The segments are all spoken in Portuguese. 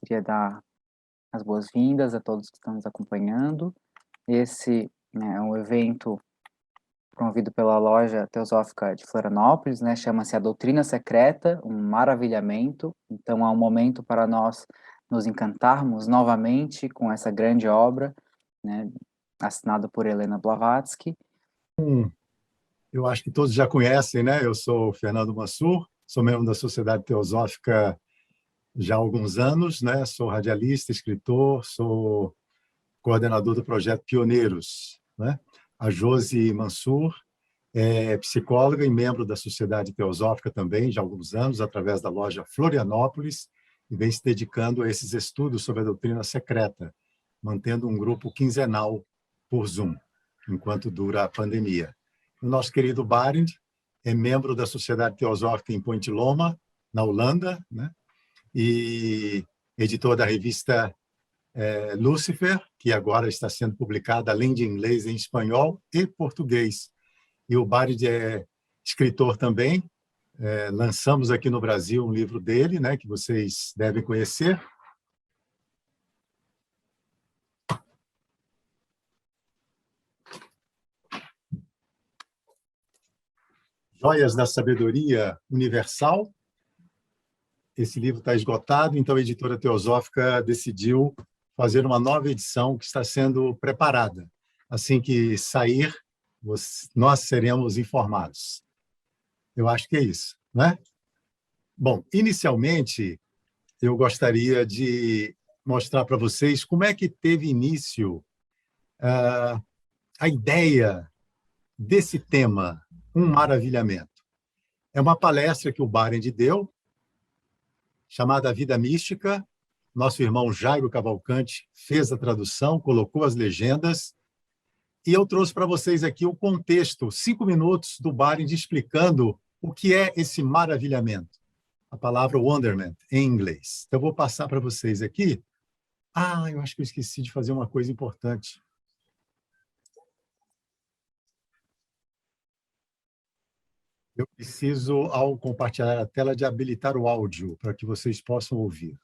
Queria dar as boas-vindas a todos que estão nos acompanhando. Esse, né, é um evento promovido pela Loja Teosófica de Florianópolis, né, chama-se A Doutrina Secreta, um Maravilhamento. Então, é um momento para nós nos encantarmos novamente com essa grande obra, né, assinada por Helena Blavatsky. Eu acho que todos já conhecem, né? Eu sou o Fernando Mansur, sou membro da Sociedade Teosófica já há alguns anos, né? Sou radialista, escritor, sou coordenador do projeto Pioneiros, né? A Josi Mansur é psicóloga e membro da Sociedade Teosófica também, já há alguns anos, através da loja Florianópolis, e vem se dedicando a esses estudos sobre a doutrina secreta, mantendo um grupo quinzenal por Zoom, enquanto dura a pandemia. O nosso querido Barend é membro da Sociedade Teosófica em Point Loma, na Holanda, né? E editor da revista Lúcifer, que agora está sendo publicada, além de inglês, em espanhol e português. E o Barend é escritor também. Lançamos aqui no Brasil um livro dele, né, que vocês devem conhecer. Joias da Sabedoria Universal. Esse livro está esgotado, então a editora Teosófica decidiu fazer uma nova edição que está sendo preparada. Assim que sair, nós seremos informados. Eu acho que é isso, né? Bom, inicialmente, eu gostaria de mostrar para vocês como é que teve início a ideia desse tema, um maravilhamento. É uma palestra que o Barend deu, chamada Vida Mística. Nosso irmão Jairo Cavalcante fez a tradução, colocou as legendas, e eu trouxe para vocês aqui o contexto, 5 minutos do Barend explicando o que é esse maravilhamento. A palavra wonderment, em inglês. Então, eu vou passar para vocês aqui. Eu acho que eu esqueci de fazer uma coisa importante. Eu preciso, ao compartilhar a tela, de habilitar o áudio para que vocês possam ouvir.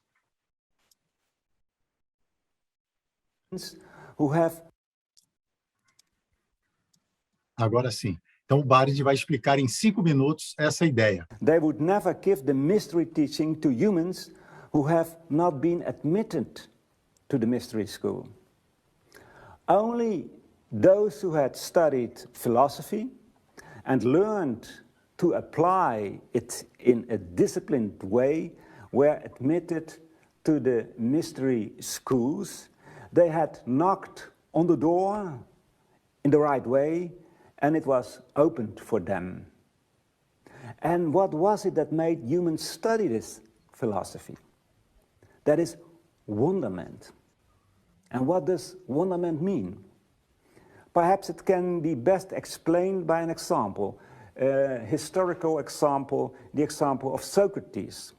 Agora sim. Então, o Barend vai explicar em 5 minutos essa ideia. They would never give the mystery teaching to humans who have not been admitted to the mystery school. Only those who had studied philosophy and learned to apply it in a disciplined way were admitted to the mystery schools. They had knocked on the door in the right way, and it was opened for them. And what was it that made humans study this philosophy? That is wonderment. And what does wonderment mean? Perhaps it can be best explained by an example, a historical example, the example of Socrates.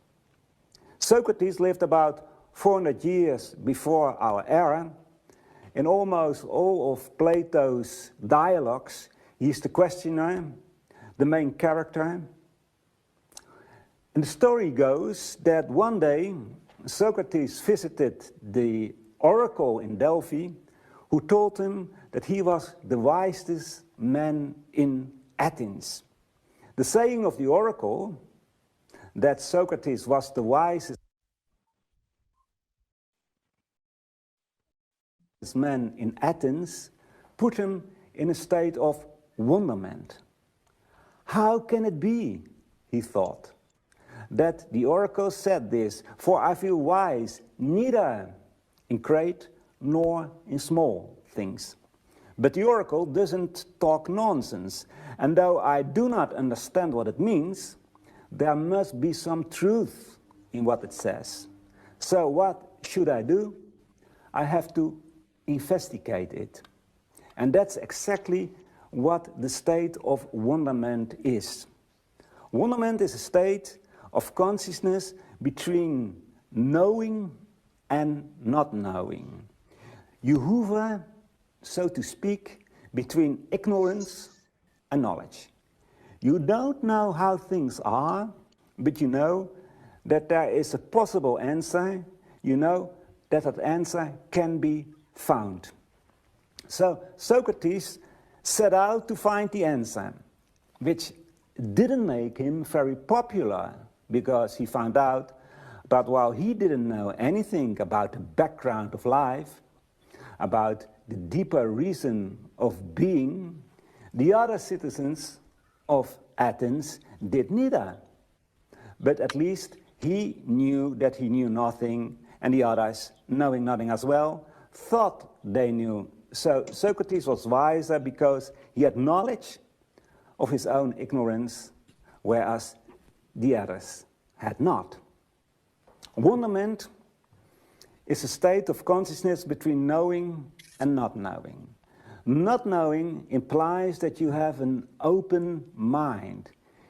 Socrates lived about 400 years before our era. In almost all of Plato's dialogues, he's the questioner, the main character. And the story goes that one day Socrates visited the oracle in Delphi, who told him that he was the wisest man in Athens. The saying of the oracle, that Socrates was the wisest man in Athens, put him in a state of wonderment. How can it be, he thought, that the oracle said this, for I feel wise neither in great nor in small things. But the oracle doesn't talk nonsense, and though I do not understand what it means, there must be some truth in what it says. So what should I do? I have to investigate it. And that's exactly what the state of wonderment is. Wonderment is a state of consciousness between knowing and not knowing. You hover, so to speak, between ignorance and knowledge. You don't know how things are, but you know that there is a possible answer you know that that answer can be found. So Socrates set out to find the answer, which didn't make him very popular, because he found out that while he didn't know anything about the background of life, about the deeper reason of being, the other citizens of Athens did neither. But at least he knew that he knew nothing, and the others, knowing nothing as well, thought they knew. So Socrates was wiser because he had knowledge of his own ignorance, whereas the others had not. Wonderment is a state of consciousness between knowing and not knowing. Not knowing implies that you have an open mind.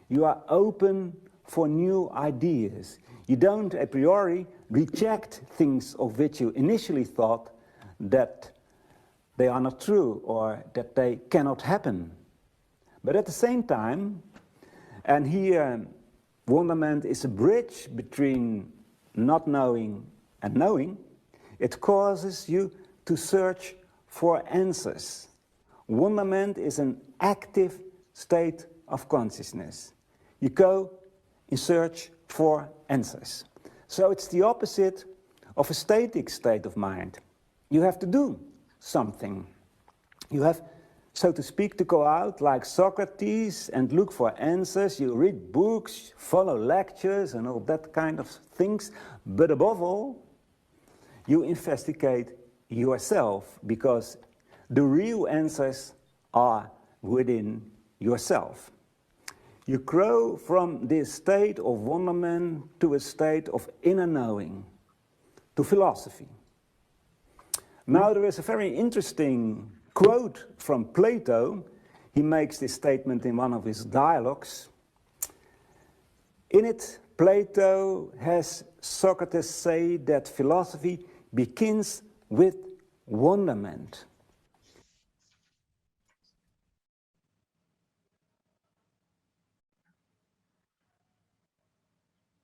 You are open for new ideas. You don't a priori reject things of which you initially thought that they are not true or that they cannot happen. But at the same time, and here wonderment is a bridge between not knowing and knowing, it causes you to search for answers. Wonderment is an active state of consciousness. You go in search for answers. So it's the opposite of a static state of mind. You have to do something. You have, so to speak, to go out like Socrates and look for answers. You read books, follow lectures and all that kind of things. But above all, you investigate yourself, because the real answers are within yourself. You grow from this state of wonderment to a state of inner knowing, to philosophy. Now there is a very interesting quote from Plato. He makes this statement in one of his dialogues. In it, Plato has Socrates say that philosophy begins with wonderment.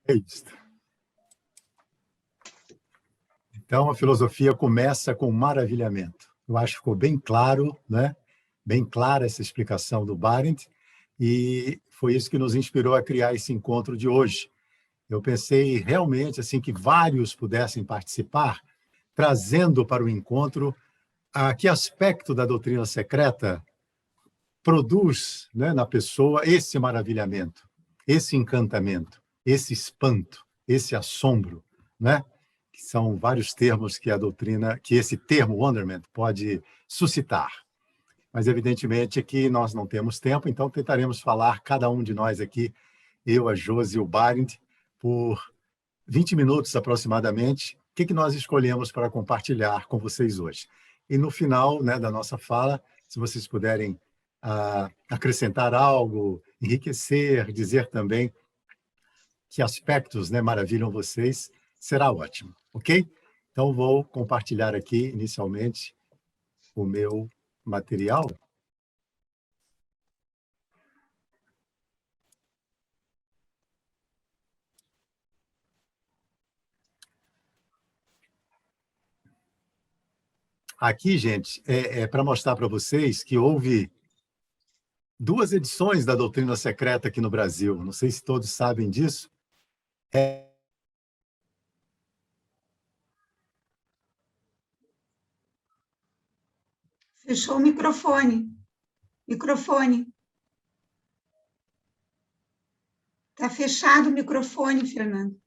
É isso. Então, a filosofia começa com maravilhamento. Eu acho que ficou bem claro, né? Bem clara essa explicação do Barendt, e foi isso que nos inspirou a criar esse encontro de hoje. Eu pensei realmente assim que vários pudessem participar, trazendo para o encontro que aspecto da doutrina secreta produz, né, na pessoa esse maravilhamento, esse encantamento, esse espanto, esse assombro, né? Que são vários termos que a doutrina, que esse termo wonderment pode suscitar. Mas, evidentemente, que nós não temos tempo, então tentaremos falar, cada um de nós aqui, eu, a Josi e o Barendt, por 20 minutos aproximadamente, o que nós escolhemos para compartilhar com vocês hoje. E no final, né, da nossa fala, se vocês puderem acrescentar algo, enriquecer, dizer também que aspectos, né, maravilham vocês, será ótimo, ok? Então, vou compartilhar aqui, inicialmente, o meu material. Aqui, gente, para mostrar para vocês que houve 2 edições da doutrina secreta aqui no Brasil. Não sei se todos sabem disso. Fechou o microfone. Microfone. Está fechado o microfone, Fernando.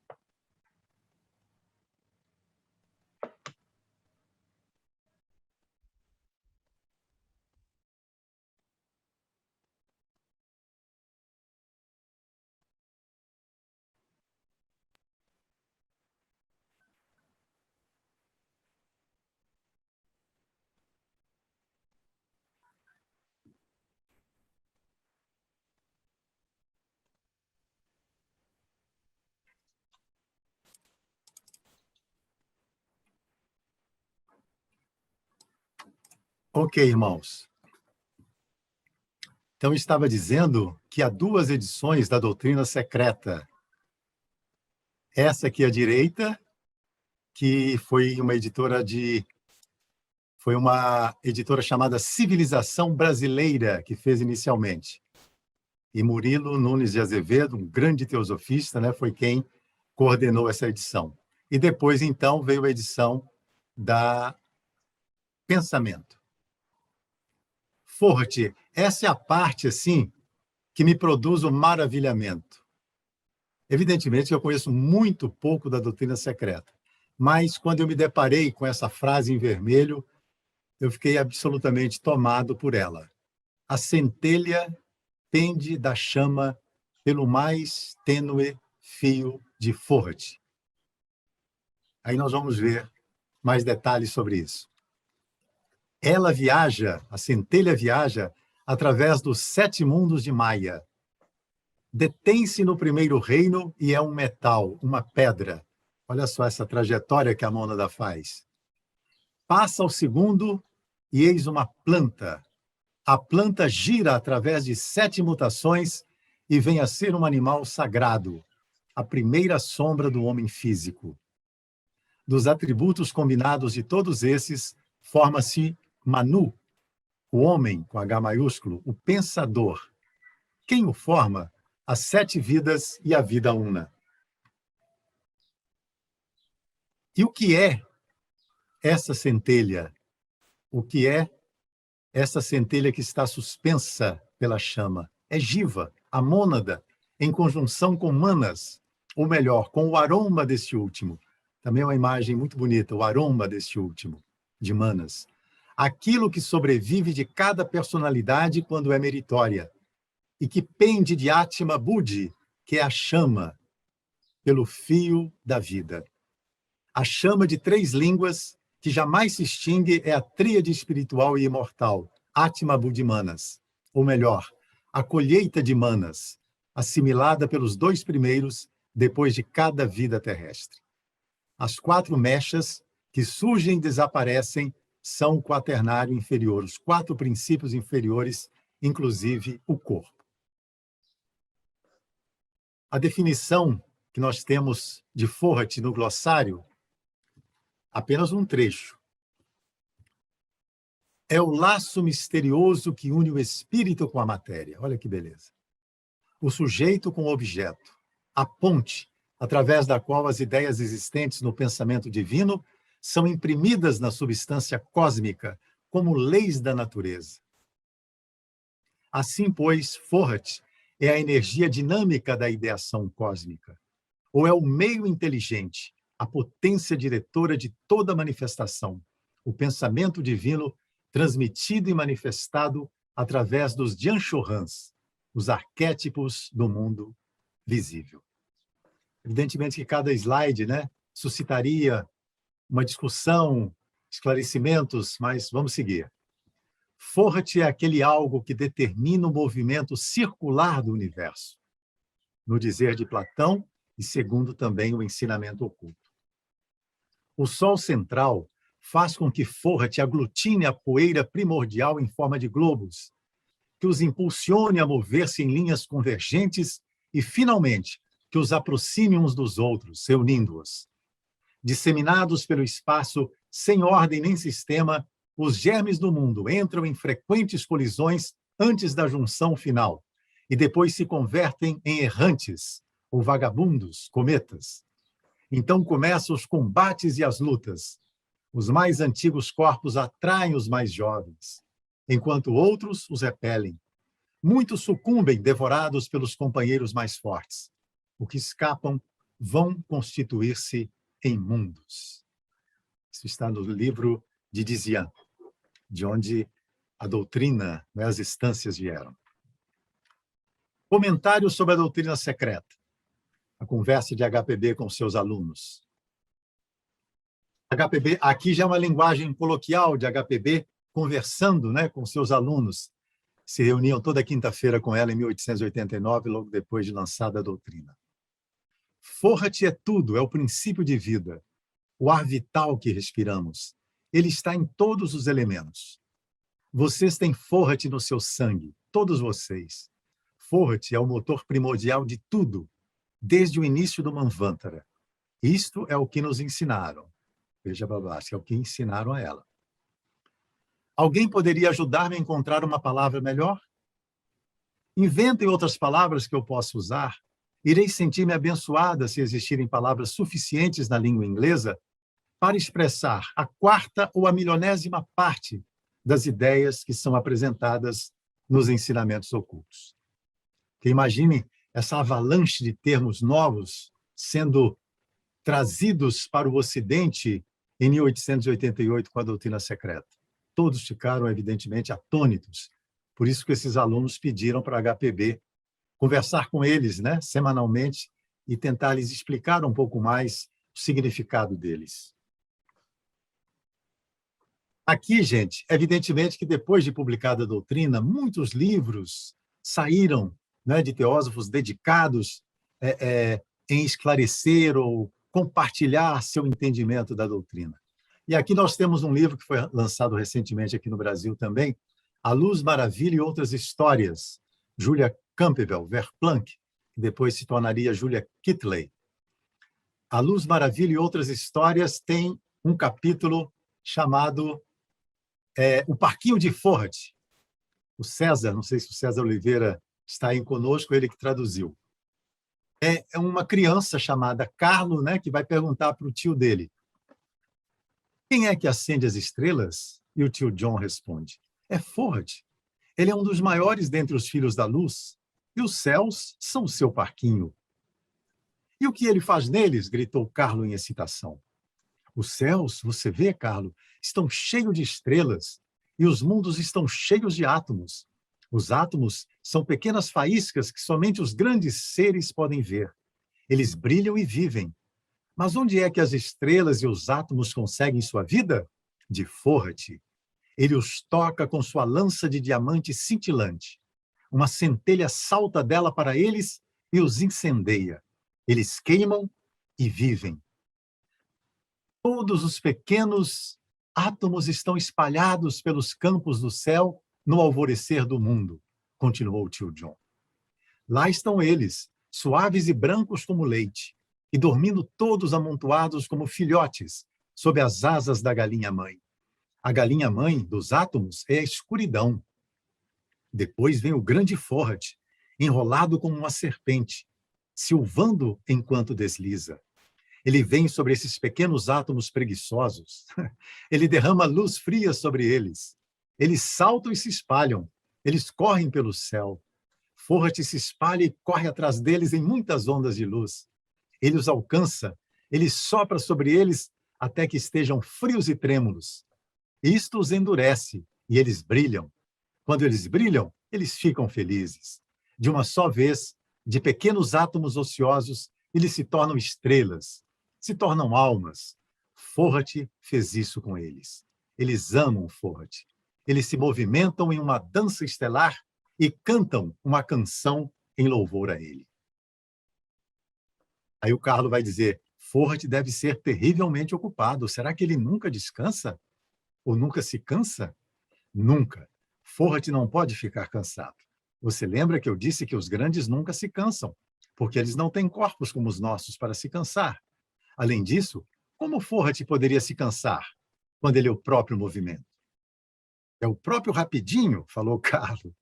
Ok, irmãos. Então, estava dizendo que há 2 edições da doutrina secreta. Essa aqui à direita que foi uma editora chamada Civilização Brasileira, que fez inicialmente. E Murilo Nunes de Azevedo, um grande teosofista, né, foi quem coordenou essa edição. E depois, então, veio a edição da Pensamento. Forte, essa é a parte, assim, que me produz o maravilhamento. Evidentemente, eu conheço muito pouco da doutrina secreta, mas quando eu me deparei com essa frase em vermelho, eu fiquei absolutamente tomado por ela. A centelha pende da chama pelo mais tênue fio de Forte. Aí nós vamos ver mais detalhes sobre isso. Ela viaja, a centelha viaja, através dos 7 mundos de Maia. Detém-se no primeiro reino e é um metal, uma pedra. Olha só essa trajetória que a mônada faz. Passa ao segundo e eis uma planta. A planta gira através de 7 mutações e vem a ser um animal sagrado, a primeira sombra do homem físico. Dos atributos combinados de todos esses, forma-se Manu, o homem, com H maiúsculo, o pensador. Quem o forma? As 7 vidas e a vida una. E o que é essa centelha? O que é essa centelha que está suspensa pela chama? É Jiva, a mônada, em conjunção com Manas, ou melhor, com o aroma deste último. Também é uma imagem muito bonita, o aroma deste último, de Manas. Aquilo que sobrevive de cada personalidade quando é meritória, e que pende de Atma Buddhi, que é a chama, pelo fio da vida. A chama de 3 línguas, que jamais se extingue, é a tríade espiritual e imortal, Atma Buddhi Manas. Ou melhor, a colheita de Manas, assimilada pelos 2 primeiros, depois de cada vida terrestre. As 4 mechas, que surgem e desaparecem, são o quaternário inferior, os 4 princípios inferiores, inclusive o corpo. A definição que nós temos de Forte no glossário, apenas um trecho. É o laço misterioso que une o espírito com a matéria. Olha que beleza. O sujeito com o objeto. A ponte, através da qual as ideias existentes no pensamento divino são imprimidas na substância cósmica como leis da natureza. Assim, pois, Forte é a energia dinâmica da ideação cósmica, ou é o meio inteligente, a potência diretora de toda manifestação, o pensamento divino transmitido e manifestado através dos Dianchorans, os arquétipos do mundo visível. Evidentemente que cada slide, né, suscitaria uma discussão, esclarecimentos, mas vamos seguir. Forte é aquele algo que determina o movimento circular do universo, no dizer de Platão e segundo também o ensinamento oculto. O Sol central faz com que Forte aglutine a poeira primordial em forma de globos, que os impulsione a mover-se em linhas convergentes e, finalmente, que os aproxime uns dos outros, reunindo-os. Disseminados pelo espaço, sem ordem nem sistema, os germes do mundo entram em frequentes colisões antes da junção final e depois se convertem em errantes ou vagabundos, cometas. Então começam os combates e as lutas. Os mais antigos corpos atraem os mais jovens, enquanto outros os repelem. Muitos sucumbem, devorados pelos companheiros mais fortes. Os que escapam vão constituir-se em mundos. Isso está no livro de Dizian, de onde a doutrina, as instâncias vieram. Comentário sobre a doutrina secreta. A conversa de HPB com seus alunos. HPB, aqui já é uma linguagem coloquial de HPB, conversando, né, com seus alunos. Se reuniam toda quinta-feira com ela em 1889, logo depois de lançada a doutrina. Forte é tudo, é o princípio de vida, o ar vital que respiramos. Ele está em todos os elementos. Vocês têm Forte no seu sangue, todos vocês. Forte é o motor primordial de tudo, desde o início do Manvantara. Isto é o que nos ensinaram. Veja, Blavatsky, é o que ensinaram a ela. Alguém poderia ajudar-me a encontrar uma palavra melhor? Inventem outras palavras que eu possa usar. Irei sentir-me abençoada se existirem palavras suficientes na língua inglesa para expressar a quarta ou a milionésima parte das ideias que são apresentadas nos ensinamentos ocultos. Que imagine essa avalanche de termos novos sendo trazidos para o Ocidente em 1888 com a doutrina secreta. Todos ficaram, evidentemente, atônitos. Por isso que esses alunos pediram para a HPB conversar com eles, né, semanalmente, e tentar lhes explicar um pouco mais o significado deles. Aqui, gente, evidentemente que depois de publicada a doutrina, muitos livros saíram, né, de teósofos dedicados em esclarecer ou compartilhar seu entendimento da doutrina. E aqui nós temos um livro que foi lançado recentemente aqui no Brasil também, A Luz, Maravilha e Outras Histórias, Julia Campbell Verplanck, que depois se tornaria Julia Kitley. A Luz, Maravilha e Outras Histórias tem um capítulo chamado O Parquinho de Ford. O César, não sei se o César Oliveira está aí conosco, ele que traduziu. É uma criança chamada Carlo, né, que vai perguntar para o tio dele: quem é que acende as estrelas? E o tio John responde: é Ford. Ele é um dos maiores dentre os filhos da luz, e os céus são o seu parquinho. E o que ele faz neles? Gritou Carlo em excitação. Os céus, você vê, Carlo, estão cheios de estrelas, e os mundos estão cheios de átomos. Os átomos são pequenas faíscas que somente os grandes seres podem ver. Eles brilham e vivem. Mas onde é que as estrelas e os átomos conseguem sua vida? De Ford. Ele os toca com sua lança de diamante cintilante. Uma centelha salta dela para eles e os incendeia. Eles queimam e vivem. Todos os pequenos átomos estão espalhados pelos campos do céu no alvorecer do mundo, continuou o tio John. Lá estão eles, suaves e brancos como leite, e dormindo todos amontoados como filhotes, sob as asas da galinha-mãe. A galinha-mãe dos átomos é a escuridão. Depois vem o grande Ford, enrolado como uma serpente, silvando enquanto desliza. Ele vem sobre esses pequenos átomos preguiçosos. Ele derrama luz fria sobre eles. Eles saltam e se espalham. Eles correm pelo céu. Ford se espalha e corre atrás deles em muitas ondas de luz. Ele os alcança. Ele sopra sobre eles até que estejam frios e trêmulos. Isto os endurece e eles brilham. Quando eles brilham, eles ficam felizes. De uma só vez, de pequenos átomos ociosos, eles se tornam estrelas, se tornam almas. Ford fez isso com eles. Eles amam Ford. Eles se movimentam em uma dança estelar e cantam uma canção em louvor a ele. Aí o Carlo vai dizer: Ford deve ser terrivelmente ocupado. Será que ele nunca descansa? Ou nunca se cansa? Nunca. Ford não pode ficar cansado. Você lembra que eu disse que os grandes nunca se cansam, porque eles não têm corpos como os nossos para se cansar. Além disso, como Ford poderia se cansar quando ele é o próprio movimento? É o próprio rapidinho, falou Carlo.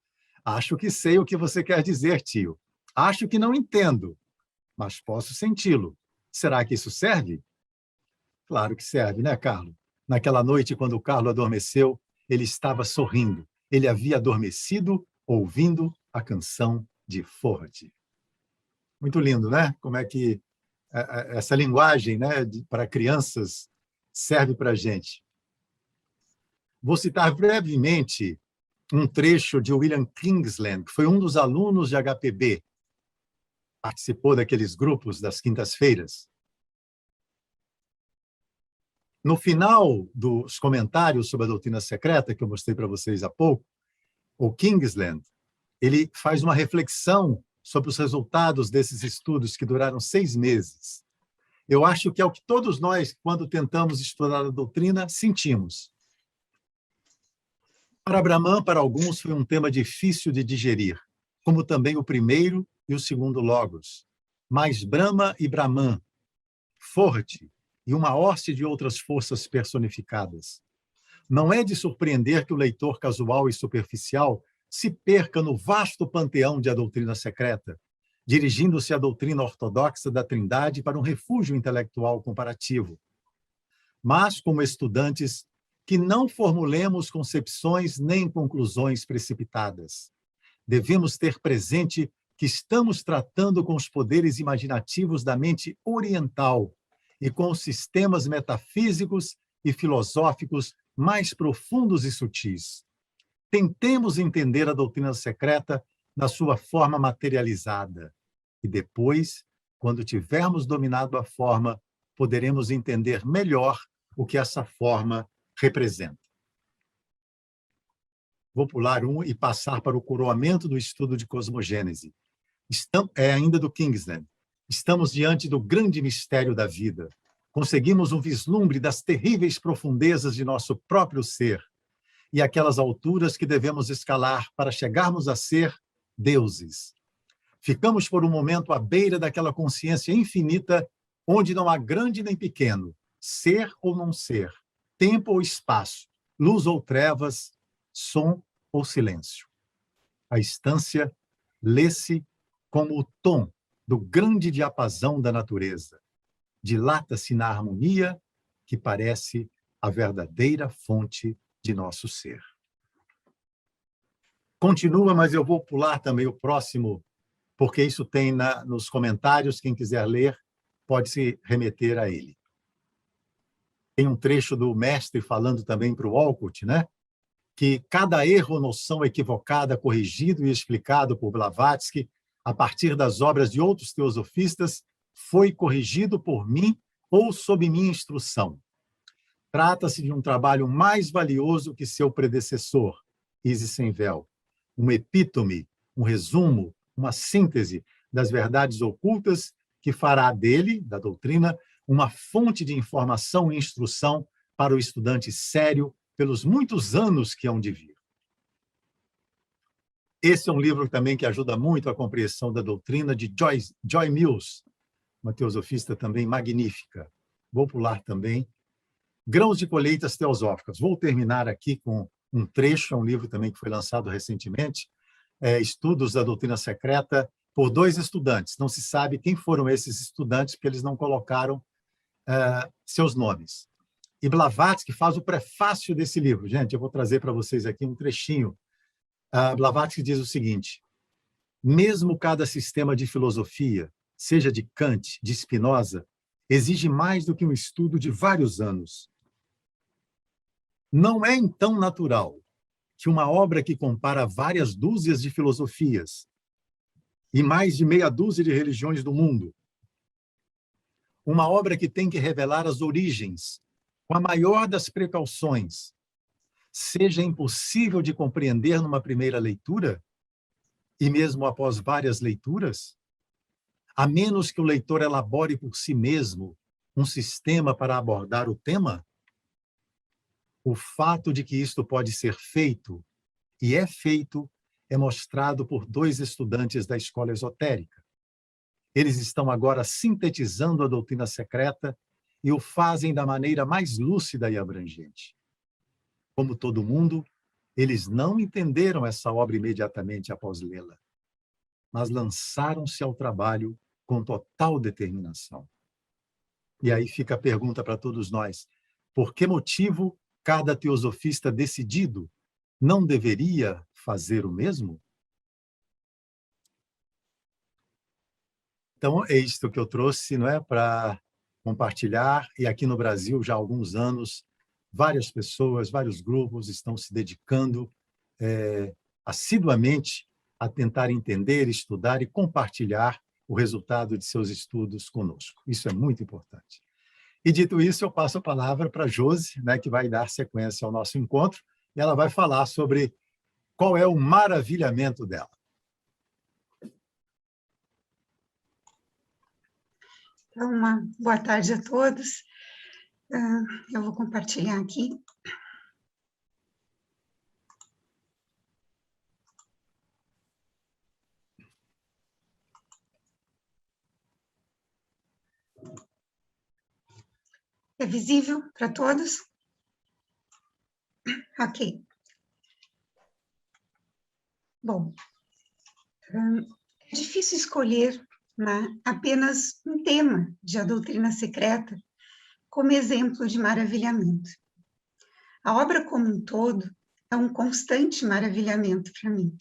Acho que sei o que você quer dizer, tio. Acho que não entendo, mas posso senti-lo. Será que isso serve? Claro que serve, né, Carlo? Naquela noite, quando o Carlo adormeceu, ele estava sorrindo. Ele havia adormecido ouvindo a canção de Ford. Muito lindo, né? Como é que essa linguagem, né, para crianças serve para a gente. Vou citar brevemente um trecho de William Kingsland, que foi um dos alunos de HPB, participou daqueles grupos das quintas-feiras. No final dos comentários sobre a doutrina secreta, que eu mostrei para vocês há pouco, o Kingsland, ele faz uma reflexão sobre os resultados desses estudos que duraram 6 meses. Eu acho que é o que todos nós, quando tentamos estudar a doutrina, sentimos. Para Brahman, para alguns, foi um tema difícil de digerir, como também o primeiro e o segundo logos. Mas Brahma e Brahman, Ford e uma hóstia de outras forças personificadas. Não é de surpreender que o leitor casual e superficial se perca no vasto panteão de A Doutrina Secreta, dirigindo-se à doutrina ortodoxa da Trindade para um refúgio intelectual comparativo. Mas, como estudantes, que não formulemos concepções nem conclusões precipitadas. Devemos ter presente que estamos tratando com os poderes imaginativos da mente oriental e com os sistemas metafísicos e filosóficos mais profundos e sutis. Tentemos entender a doutrina secreta na sua forma materializada. E depois, quando tivermos dominado a forma, poderemos entender melhor o que essa forma representa. Vou pular um e passar para o coroamento do estudo de cosmogênese. É ainda do Kingsland. Estamos diante do grande mistério da vida. Conseguimos um vislumbre das terríveis profundezas de nosso próprio ser e aquelas alturas que devemos escalar para chegarmos a ser deuses. Ficamos por um momento à beira daquela consciência infinita onde não há grande nem pequeno, ser ou não ser, tempo ou espaço, luz ou trevas, som ou silêncio. A instância lê-se como o tom do grande diapasão da natureza. Dilata-se na harmonia que parece a verdadeira fonte de nosso ser. Continua, mas eu vou pular também o próximo, porque isso tem nos comentários, quem quiser ler pode se remeter a ele. Tem um trecho do mestre falando também para o Walcott, né? Que cada erro ou noção equivocada, corrigido e explicado por Blavatsky, a partir das obras de outros teosofistas, foi corrigido por mim ou sob minha instrução. Trata-se de um trabalho mais valioso que seu predecessor, Isis Sem Véu, um epítome, um resumo, uma síntese das verdades ocultas que fará dele, da doutrina, uma fonte de informação e instrução para o estudante sério pelos muitos anos que hão de vir. Esse é um livro também que ajuda muito a compreensão da doutrina de Joy Mills, uma teosofista também magnífica. Vou pular também. Grãos de Colheitas Teosóficas. Vou terminar aqui com um trecho, é um livro também que foi lançado recentemente, Estudos da Doutrina Secreta, por 2 estudantes. Não se sabe quem foram esses estudantes, porque eles não colocaram seus nomes. E Blavatsky faz o prefácio desse livro. Gente, eu vou trazer para vocês aqui um trechinho. Blavatsky diz o seguinte: mesmo cada sistema de filosofia, seja de Kant, de Spinoza, exige mais do que um estudo de vários anos. Não é, então, natural que uma obra que compara várias dúzias de filosofias e mais de meia dúzia de religiões do mundo, uma obra que tem que revelar as origens com a maior das precauções, seja impossível de compreender numa primeira leitura e mesmo após várias leituras, a menos que o leitor elabore por si mesmo um sistema para abordar o tema? O fato de que isto pode ser feito, e é feito, é mostrado por 2 estudantes da escola esotérica. Eles estão agora sintetizando a doutrina secreta e o fazem da maneira mais lúcida e abrangente. Como todo mundo, eles não entenderam essa obra imediatamente após lê-la, mas lançaram-se ao trabalho com total determinação. E aí fica a pergunta para todos nós: por que motivo cada teosofista decidido não deveria fazer o mesmo? Então, é isto que eu trouxe, não é, para compartilhar, e aqui no Brasil, já há alguns anos, várias pessoas, vários grupos estão se dedicando assiduamente a tentar entender, estudar e compartilhar o resultado de seus estudos conosco. Isso é muito importante. E, dito isso, eu passo a palavra para a Josi, né, que vai dar sequência ao nosso encontro, e ela vai falar sobre qual é o maravilhamento dela. Então, uma boa tarde a todos. Eu vou compartilhar aqui. É visível para todos? Ok. Bom, é difícil escolher, né, apenas um tema de A Doutrina Secreta como exemplo de maravilhamento. A obra como um todo é um constante maravilhamento para mim.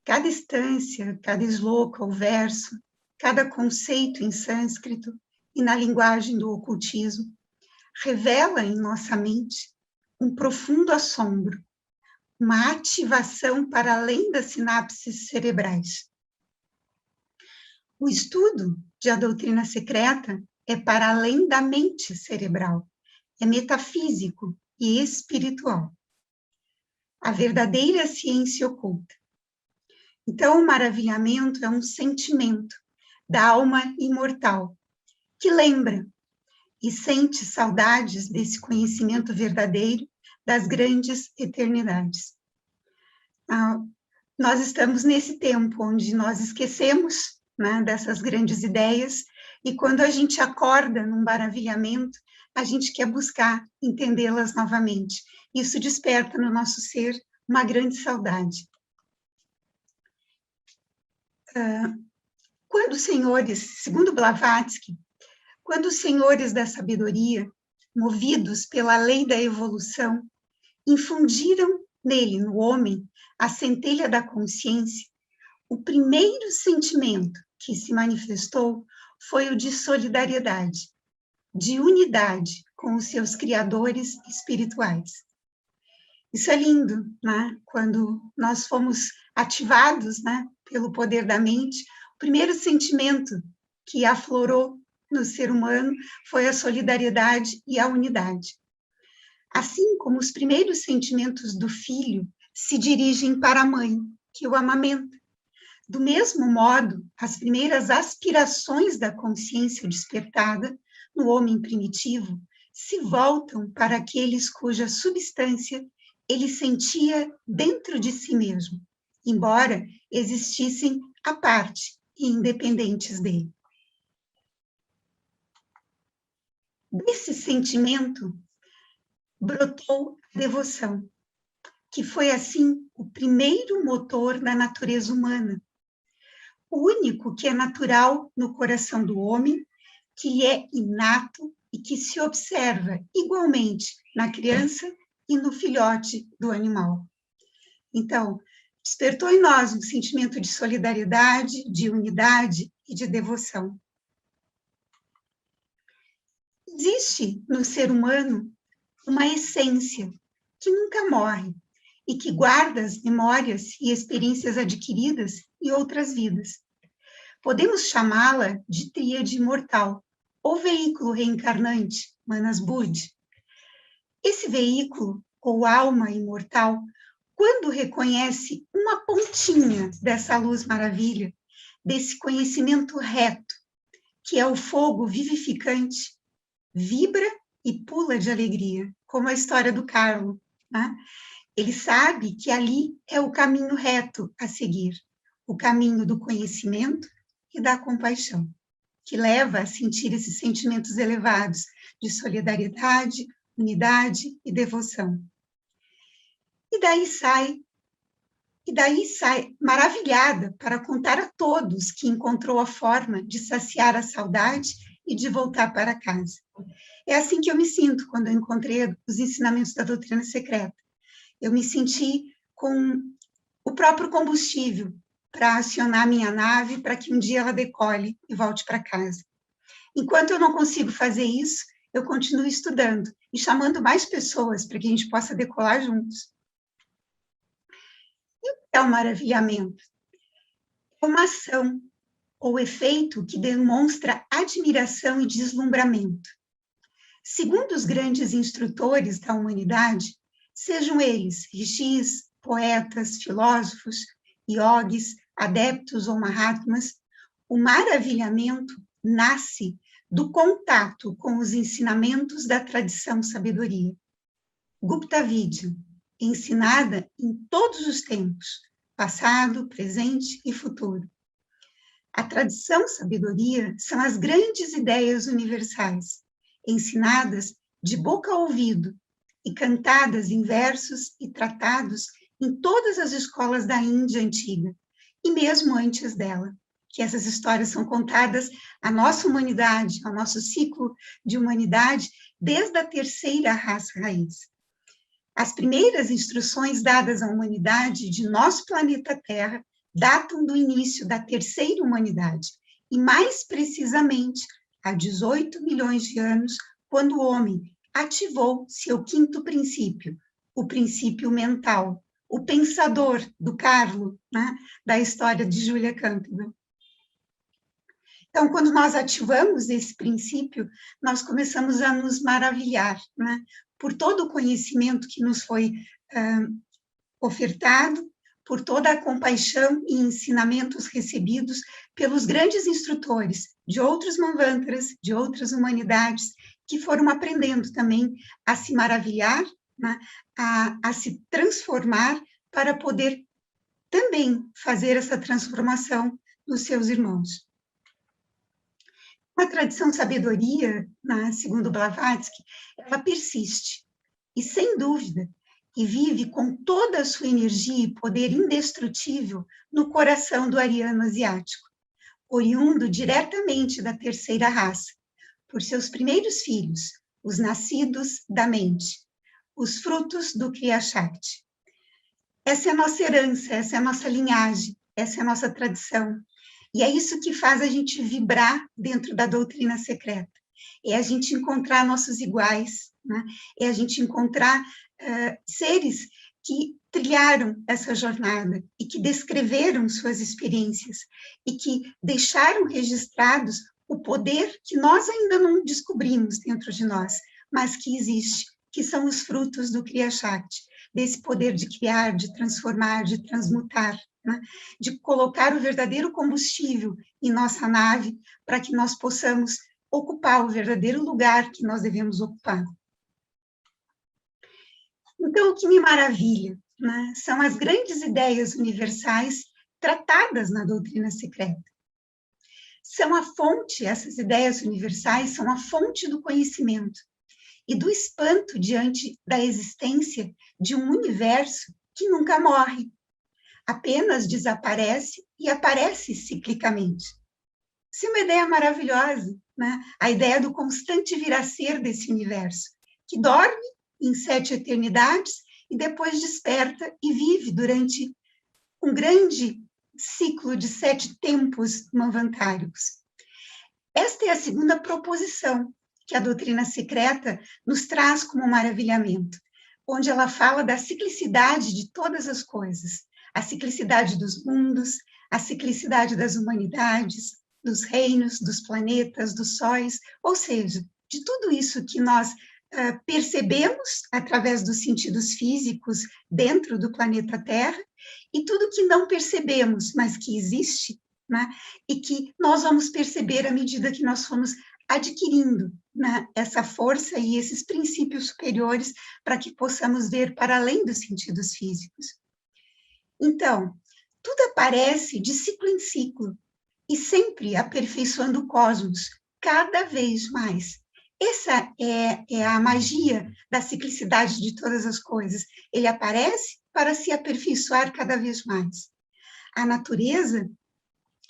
Cada instância, cada sloka, ou verso, cada conceito em sânscrito e na linguagem do ocultismo revela em nossa mente um profundo assombro, uma ativação para além das sinapses cerebrais. O estudo de A Doutrina Secreta é para além da mente cerebral, é metafísico e espiritual. A verdadeira ciência oculta. Então, o maravilhamento é um sentimento da alma imortal, que lembra e sente saudades desse conhecimento verdadeiro das grandes eternidades. Nós estamos nesse tempo onde nós esquecemos, né, dessas grandes ideias, e quando a gente acorda num maravilhamento, a gente quer buscar entendê-las novamente. Isso desperta no nosso ser uma grande saudade. Quando os senhores, segundo Blavatsky, quando os senhores da sabedoria, movidos pela lei da evolução, infundiram nele, no homem, a centelha da consciência, o primeiro sentimento que se manifestou foi o de solidariedade, de unidade com os seus criadores espirituais. Isso é lindo, né? Quando nós fomos ativados, né, pelo poder da mente, o primeiro sentimento que aflorou no ser humano foi a solidariedade e a unidade. Assim como os primeiros sentimentos do filho se dirigem para a mãe, que o amamenta. Do mesmo modo, as primeiras aspirações da consciência despertada no homem primitivo se voltam para aqueles cuja substância ele sentia dentro de si mesmo, embora existissem à parte e independentes dele. Desse sentimento brotou a devoção, que foi, assim, o primeiro motor da natureza humana, o único que é natural no coração do homem, que lhe é inato e que se observa igualmente na criança e no filhote do animal. Então, despertou em nós um sentimento de solidariedade, de unidade e de devoção. Existe no ser humano uma essência que nunca morre e que guarda as memórias e experiências adquiridas em outras vidas. Podemos chamá-la de tríade imortal, ou veículo reencarnante, Manas Budi. Esse veículo, ou alma imortal, quando reconhece uma pontinha dessa luz maravilha, desse conhecimento reto, que é o fogo vivificante, vibra e pula de alegria, como a história do Carlo, né? Ele sabe que ali é o caminho reto a seguir, o caminho do conhecimento e da compaixão, que leva a sentir esses sentimentos elevados de solidariedade, unidade e devoção. E daí sai maravilhada para contar a todos que encontrou a forma de saciar a saudade e de voltar para casa. É assim que eu me sinto quando eu encontrei os ensinamentos da doutrina secreta. Eu me senti com o próprio combustível para acionar minha nave para que um dia ela decole e volte para casa. Enquanto eu não consigo fazer isso, eu continuo estudando e chamando mais pessoas para que a gente possa decolar juntos. E o que é o maravilhamento? É uma ação ou efeito que demonstra admiração e deslumbramento. Segundo os grandes instrutores da humanidade, sejam eles rishis, poetas, filósofos, yogis, adeptos ou mahatmas, o maravilhamento nasce do contato com os ensinamentos da tradição sabedoria. Gupta Vidya, ensinada em todos os tempos, passado, presente e futuro. A tradição sabedoria são as grandes ideias universais, ensinadas de boca a ouvido e cantadas em versos e tratados em todas as escolas da Índia antiga, e mesmo antes dela, que essas histórias são contadas à nossa humanidade, ao nosso ciclo de humanidade, desde a terceira raça raiz. As primeiras instruções dadas à humanidade de nosso planeta Terra datam do início da terceira humanidade, e mais precisamente há 18 milhões de anos, quando o homem ativou seu quinto princípio, o princípio mental, o pensador do Carlo, né, da história de Julia Campbell. Então, quando nós ativamos esse princípio, nós começamos a nos maravilhar, né, por todo o conhecimento que nos foi ofertado, por toda a compaixão e ensinamentos recebidos pelos grandes instrutores de outros manvantras, de outras humanidades, que foram aprendendo também a se maravilhar, né, a se transformar para poder também fazer essa transformação nos seus irmãos. A tradição sabedoria, segundo Blavatsky, ela persiste, e sem dúvida, e vive com toda a sua energia e poder indestrutível no coração do ariano asiático, oriundo diretamente da terceira raça, por seus primeiros filhos, os nascidos da mente, os frutos do Kriya Shakti. Essa é a nossa herança, essa é a nossa linhagem, essa é a nossa tradição. E é isso que faz a gente vibrar dentro da doutrina secreta. É a gente encontrar nossos iguais, né? É a gente encontrar seres que trilharam essa jornada e que descreveram suas experiências e que deixaram registrados o poder que nós ainda não descobrimos dentro de nós, mas que existe, que são os frutos do Kriya Shakti, desse poder de criar, de transformar, de transmutar, né? De colocar o verdadeiro combustível em nossa nave para que nós possamos ocupar o verdadeiro lugar que nós devemos ocupar. Então, o que me maravilha, né, são as grandes ideias universais tratadas na doutrina secreta. São a fonte, essas ideias universais são a fonte do conhecimento e do espanto diante da existência de um universo que nunca morre, apenas desaparece e aparece ciclicamente. Isso é uma ideia maravilhosa, né? A ideia do constante vir a ser desse universo, que dorme em 7 eternidades e depois desperta e vive durante um grande ciclo de 7 tempos manvantáricos. Esta é a segunda proposição que a doutrina secreta nos traz como maravilhamento, onde ela fala da ciclicidade de todas as coisas, a ciclicidade dos mundos, a ciclicidade das humanidades, dos reinos, dos planetas, dos sóis, ou seja, de tudo isso que nós percebemos através dos sentidos físicos dentro do planeta Terra, e tudo que não percebemos, mas que existe, né, e que nós vamos perceber à medida que nós fomos adquirindo, né, essa força e esses princípios superiores para que possamos ver para além dos sentidos físicos. Então, tudo aparece de ciclo em ciclo, e sempre aperfeiçoando o cosmos, cada vez mais. Essa é a magia da ciclicidade de todas as coisas. Ele aparece para se aperfeiçoar cada vez mais. A natureza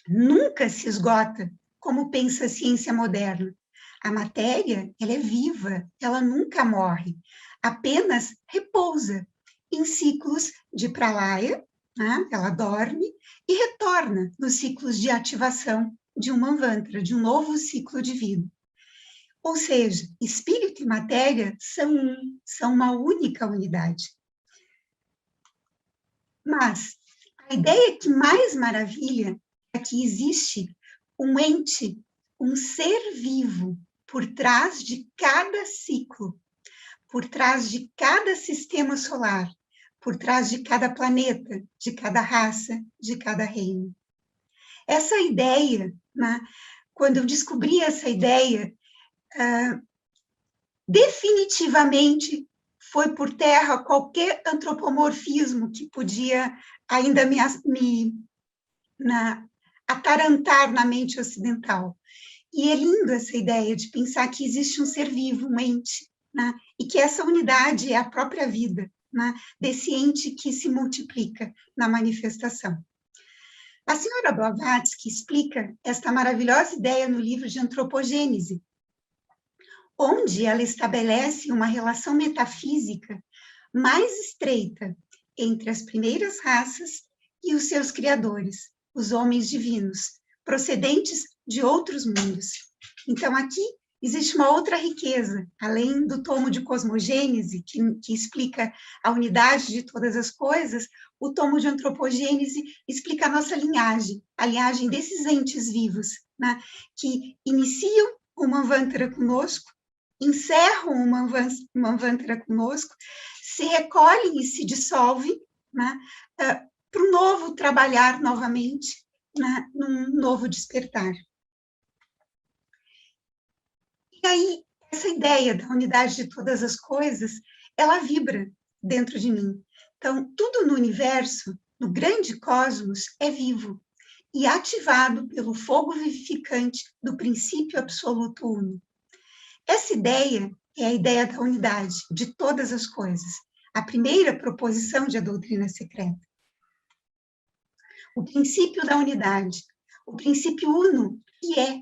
nunca se esgota, como pensa a ciência moderna. A matéria, ela é viva, ela nunca morre, apenas repousa em ciclos de pralaya, né? Ela dorme e retorna nos ciclos de ativação de um manvantra, de um novo ciclo de vida. Ou seja, espírito e matéria são uma única unidade. Mas a ideia que mais maravilha é que existe um ente, um ser vivo por trás de cada ciclo, por trás de cada sistema solar, por trás de cada planeta, de cada raça, de cada reino. Essa ideia, né, quando eu descobri essa ideia, definitivamente foi por terra qualquer antropomorfismo que podia ainda me atarantar na mente ocidental. E é lindo essa ideia de pensar que existe um ser vivo, um ente, né? E que essa unidade é a própria vida, né? Desse ente que se multiplica na manifestação. A senhora Blavatsky explica esta maravilhosa ideia no livro de Antropogênese, onde ela estabelece uma relação metafísica mais estreita entre as primeiras raças e os seus criadores, os homens divinos, procedentes de outros mundos. Então, aqui existe uma outra riqueza, além do tomo de Cosmogênese, que explica a unidade de todas as coisas, o tomo de Antropogênese explica a nossa linhagem, a linhagem desses entes vivos, né, que iniciam o Manvantara conosco, encerram o Manvantara conosco, se recolhem e se dissolvem, né, para um novo trabalhar novamente, né, num novo despertar. E aí, essa ideia da unidade de todas as coisas, ela vibra dentro de mim. Então, tudo no universo, no grande cosmos, é vivo e ativado pelo fogo vivificante do princípio absoluto uno. Essa ideia é a ideia da unidade de todas as coisas, a primeira proposição de A Doutrina Secreta. O princípio da unidade, o princípio uno, que é,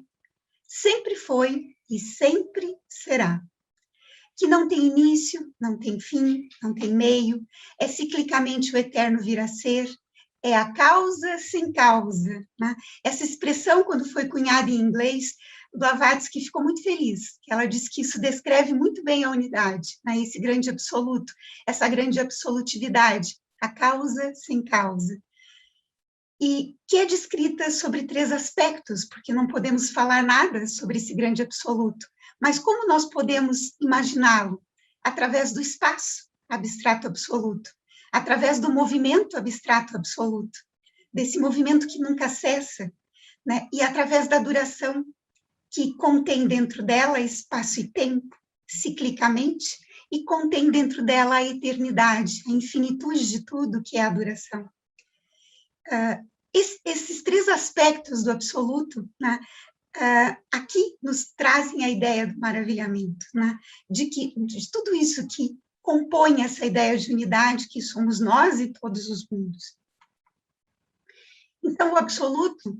sempre foi e sempre será. Que não tem início, não tem fim, não tem meio, é ciclicamente o eterno vir a ser, é a causa sem causa, né? Essa expressão, quando foi cunhada em inglês, Blavatsky ficou muito feliz, que ela disse que isso descreve muito bem a unidade, né? Esse grande absoluto, essa grande absolutividade, a causa sem causa. E que é descrita sobre 3 aspectos, porque não podemos falar nada sobre esse grande absoluto, mas como nós podemos imaginá-lo? Através do espaço abstrato absoluto, através do movimento abstrato absoluto, desse movimento que nunca cessa, né? E através da duração, que contém dentro dela espaço e tempo, ciclicamente, e contém dentro dela a eternidade, a infinitude de tudo que é a duração. Esses 3 aspectos do absoluto, né, aqui nos trazem a ideia do maravilhamento, né, de tudo isso que compõe essa ideia de unidade que somos nós e todos os mundos. Então, o absoluto,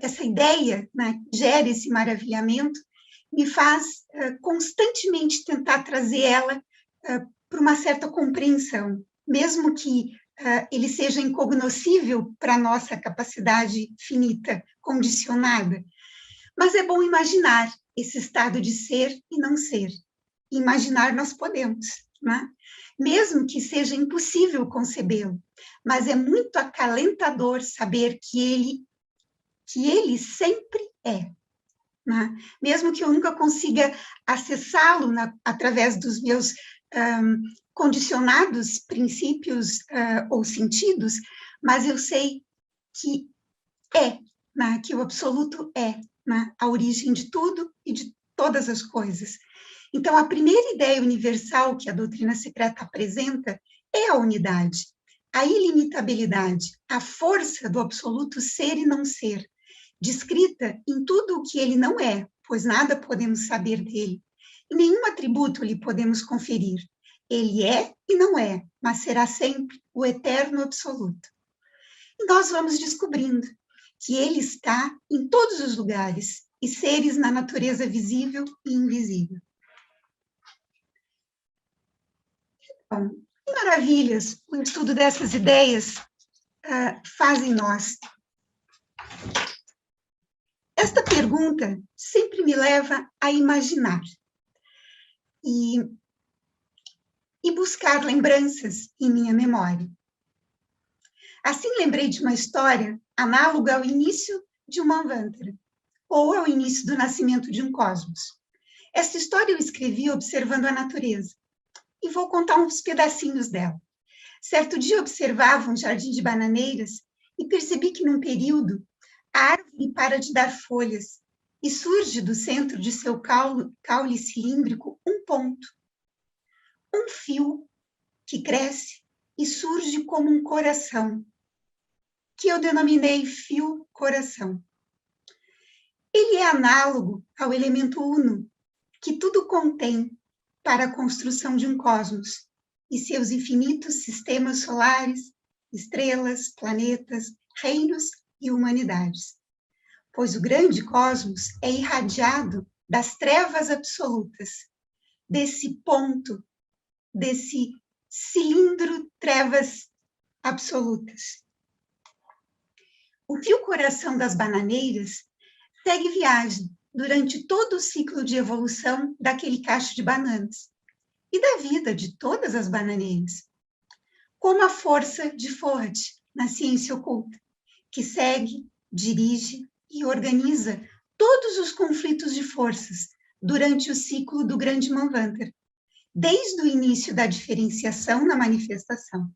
essa ideia, né, que gera esse maravilhamento, me faz constantemente tentar trazer ela para uma certa compreensão, mesmo que ele seja incognoscível para a nossa capacidade finita, condicionada. Mas é bom imaginar esse estado de ser e não ser. Imaginar nós podemos, né? Mesmo que seja impossível concebê-lo, mas é muito acalentador saber que ele sempre é. Né? Mesmo que eu nunca consiga acessá-lo através dos meus condicionados princípios ou sentidos, mas eu sei que é, né? Que o absoluto é, né? A origem de tudo e de todas as coisas. Então, a primeira ideia universal que a doutrina secreta apresenta é a unidade, a ilimitabilidade, a força do absoluto ser e não ser, descrita em tudo o que ele não é, pois nada podemos saber dele, e nenhum atributo lhe podemos conferir. Ele é e não é, mas será sempre o eterno absoluto. E nós vamos descobrindo que ele está em todos os lugares, e seres na natureza visível e invisível. Então, que maravilhas o estudo dessas ideias faz em nós. Esta pergunta sempre me leva a imaginar e buscar lembranças em minha memória. Assim, lembrei de uma história análoga ao início de um Manvantara, ou ao início do nascimento de um cosmos. Esta história eu escrevi observando a natureza, e vou contar uns pedacinhos dela. Certo dia observava um jardim de bananeiras e percebi que, num período, a árvore para de dar folhas e surge do centro de seu caule cilíndrico um ponto, um fio que cresce e surge como um coração, que eu denominei fio-coração. Ele é análogo ao elemento uno, que tudo contém para a construção de um cosmos e seus infinitos sistemas solares, estrelas, planetas, reinos e humanidades. Pois o grande cosmos é irradiado das trevas absolutas, desse ponto, desse cilindro trevas absolutas. O fio-coração das bananeiras segue viagem durante todo o ciclo de evolução daquele cacho de bananas e da vida de todas as bananeiras, como a força de Ford na ciência oculta, que segue, dirige e organiza todos os conflitos de forças durante o ciclo do grande Manvantara, desde o início da diferenciação na manifestação.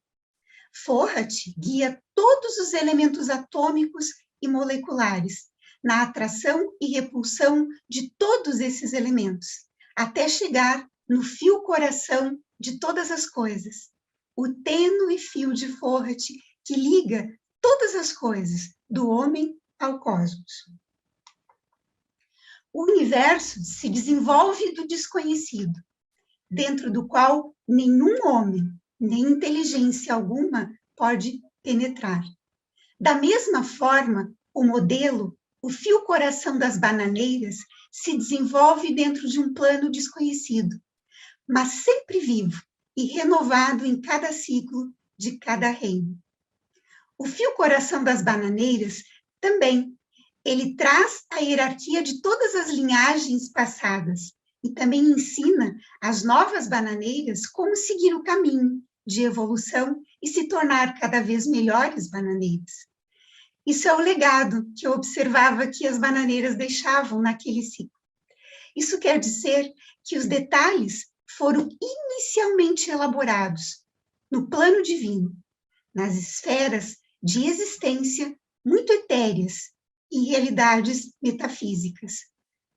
Forrat guia todos os elementos atômicos e moleculares na atração e repulsão de todos esses elementos, até chegar no fio-coração de todas as coisas, o tênue fio de Forrat que liga todas as coisas, do homem ao cosmos. O universo se desenvolve do desconhecido, dentro do qual nenhum homem, nem inteligência alguma pode penetrar. Da mesma forma, o modelo, o fio-coração das bananeiras, se desenvolve dentro de um plano desconhecido, mas sempre vivo e renovado em cada ciclo de cada reino. O fio-coração das bananeiras também, ele traz a hierarquia de todas as linhagens passadas e também ensina as novas bananeiras como seguir o caminho de evolução e se tornar cada vez melhores bananeiras. Isso é o legado que eu observava que as bananeiras deixavam naquele ciclo. Isso quer dizer que os detalhes foram inicialmente elaborados no plano divino, nas esferas de existência muito etéreas e realidades metafísicas.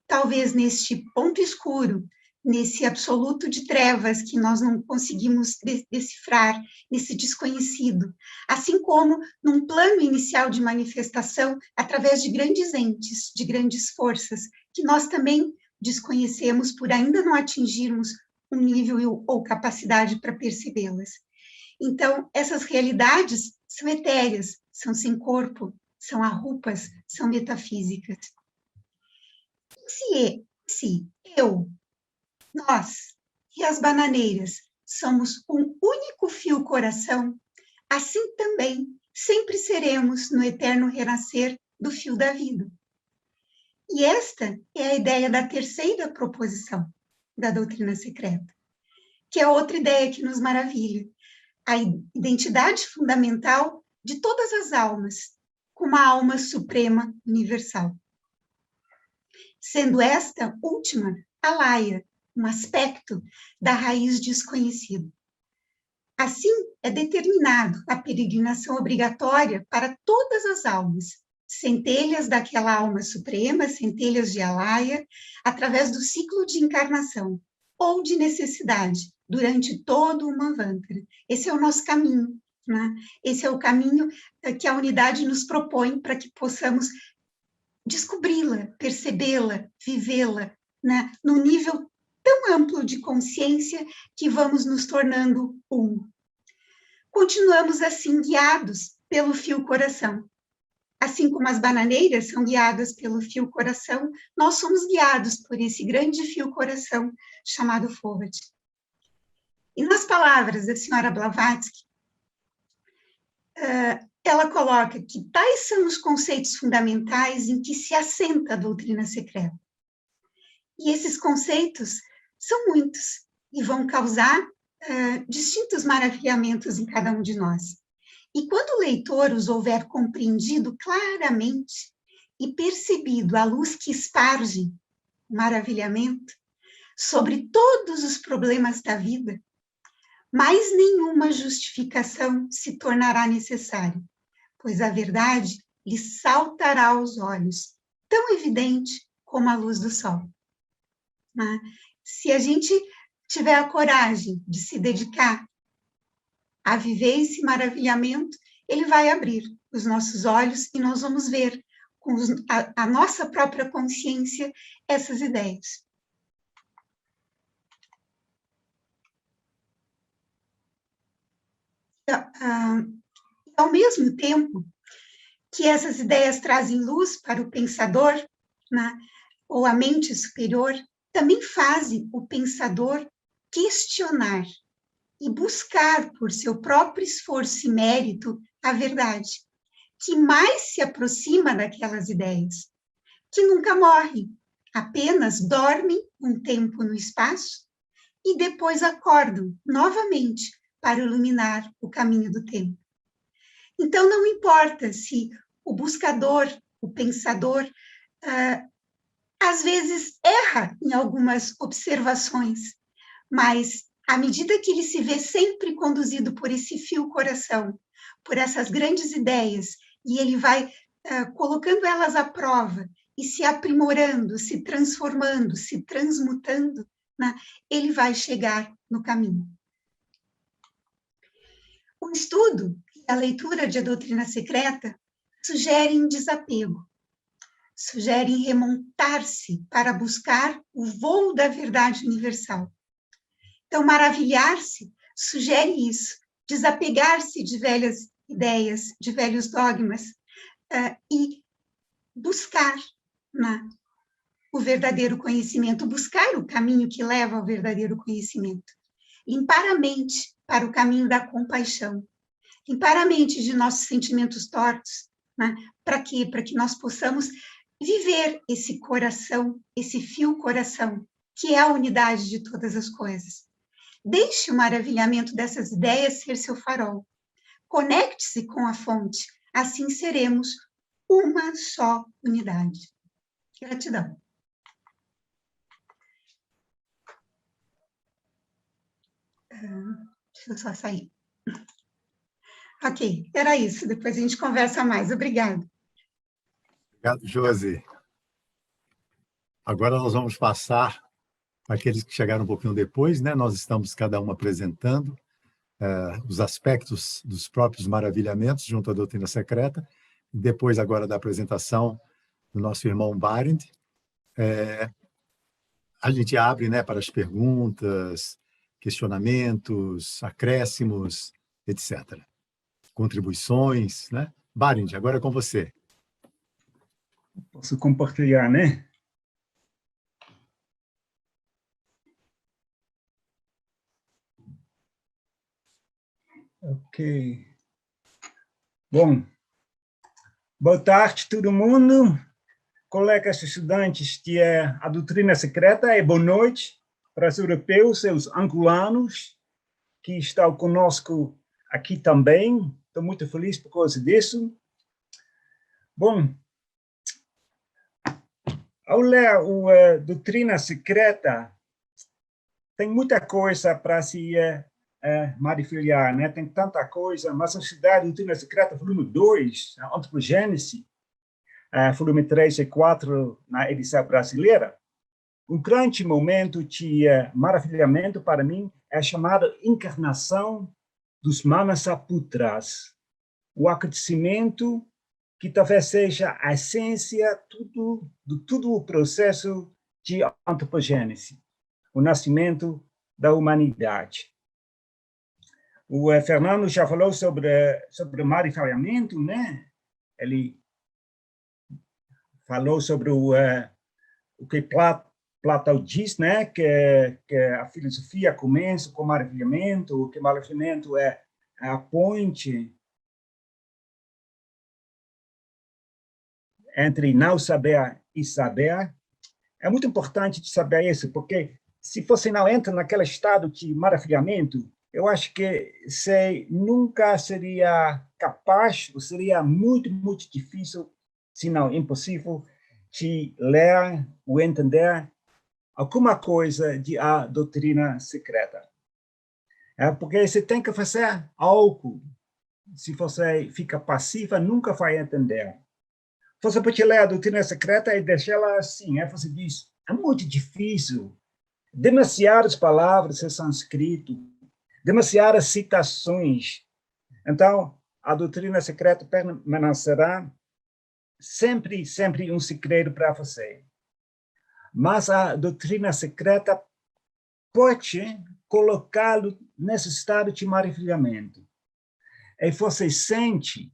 Talvez neste ponto escuro, nesse absoluto de trevas que nós não conseguimos decifrar, nesse desconhecido, assim como num plano inicial de manifestação através de grandes entes, de grandes forças, que nós também desconhecemos por ainda não atingirmos um nível ou capacidade para percebê-las. Então, essas realidades são etéreas, são sem corpo, são arrupas, são metafísicas. Se eu, nós e as bananeiras somos um único fio-coração, assim também sempre seremos no eterno renascer do fio da vida. E esta é a ideia da terceira proposição da doutrina secreta, que é outra ideia que nos maravilha, a identidade fundamental de todas as almas, como a alma suprema universal. Sendo esta última a laia, um aspecto da raiz desconhecida. Assim, é determinado a peregrinação obrigatória para todas as almas, centelhas daquela alma suprema, centelhas de Alaya, através do ciclo de encarnação ou de necessidade, durante todo o Manvantara. Esse é o nosso caminho, né? Esse é o caminho que a unidade nos propõe para que possamos descobri-la, percebê-la, vivê-la, né? Num nível tão amplo de consciência que vamos nos tornando um. Continuamos assim guiados pelo fio-coração. Assim como as bananeiras são guiadas pelo fio-coração, nós somos guiados por esse grande fio-coração chamado Forrat. E nas palavras da senhora Blavatsky, ela coloca que tais são os conceitos fundamentais em que se assenta a doutrina secreta. E esses conceitos são muitos e vão causar distintos maravilhamentos em cada um de nós. E quando o leitor os houver compreendido claramente e percebido a luz que esparge o maravilhamento sobre todos os problemas da vida, mais nenhuma justificação se tornará necessária, pois a verdade lhe saltará aos olhos, tão evidente como a luz do sol. Se a gente tiver a coragem de se dedicar a viver esse maravilhamento, ele vai abrir os nossos olhos e nós vamos ver com a nossa própria consciência, essas ideias. Ao mesmo tempo que essas ideias trazem luz para o pensador, né, ou a mente superior, também fazem o pensador questionar e buscar, por seu próprio esforço e mérito, a verdade, que mais se aproxima daquelas ideias, que nunca morrem, apenas dormem um tempo no espaço e depois acordam novamente para iluminar o caminho do tempo. Então, não importa se o buscador, o pensador, às vezes erra em algumas observações, mas à medida que ele se vê sempre conduzido por esse fio-coração, por essas grandes ideias, e ele vai colocando elas à prova e se aprimorando, se transformando, se transmutando, né, ele vai chegar no caminho. O estudo e a leitura de A Doutrina Secreta sugerem desapego, sugerem remontar-se para buscar o voo da verdade universal. Então, maravilhar-se sugere isso, desapegar-se de velhas ideias, de velhos dogmas, e buscar, né, o verdadeiro conhecimento, buscar o caminho que leva ao verdadeiro conhecimento. Limpar a mente para o caminho da compaixão. Limpar a mente de nossos sentimentos tortos, né? Para quê? Para que nós possamos viver esse coração, esse fio-coração, que é a unidade de todas as coisas. Deixe o maravilhamento dessas ideias ser seu farol. Conecte-se com a fonte, assim seremos uma só unidade. Gratidão. Deixa eu só sair. Ok, era isso. Depois a gente conversa mais. Obrigada. Obrigado, Josi. Agora nós vamos passar para aqueles que chegaram um pouquinho depois, né? Nós estamos cada um apresentando os aspectos dos próprios maravilhamentos junto à doutrina secreta. Depois, agora, da apresentação do nosso irmão Barend, a gente abre, né, para as perguntas, questionamentos, acréscimos, etc. Contribuições, né? Barend, agora é com você. Posso compartilhar, né? Ok. Bom, boa tarde, todo mundo. Colegas estudantes de A Doutrina Secreta, e boa noite para os europeus e os angolanos que estão conosco aqui também. Estou muito feliz por causa disso. Bom, ao ler a Doutrina Secreta, tem muita coisa para se maravilhar, né? Tem tanta coisa, mas a Sociedade Doutrina Secreta, volume 2, a Antropogênese, volume 3 e 4, na edição brasileira, um grande momento de maravilhamento para mim é a chamada encarnação dos Manasaputras, o acontecimento que talvez seja a essência de todo o processo de antropogênese, o nascimento da humanidade. O Fernando já falou sobre maravilhamento, né? Ele falou sobre o que Platão diz, né? Que a filosofia começa com maravilhamento, que maravilhamento é a ponte entre não saber e saber. É muito importante de saber isso, porque se você não entra naquele estado de maravilhamento, eu acho que você nunca seria capaz, ou seria muito, muito difícil, se não impossível, de ler ou entender alguma coisa de A Doutrina Secreta. Porque você tem que fazer algo. Se você fica passiva, nunca vai entender. Você pode ler A Doutrina Secreta e deixá-la assim. Você diz, é muito difícil. Demasiadas palavras em sânscrito, demasiadas citações. Então, a doutrina secreta permanecerá sempre um segredo para você. Mas a doutrina secreta pode colocá-lo nesse estado de maravilhamento. E você sente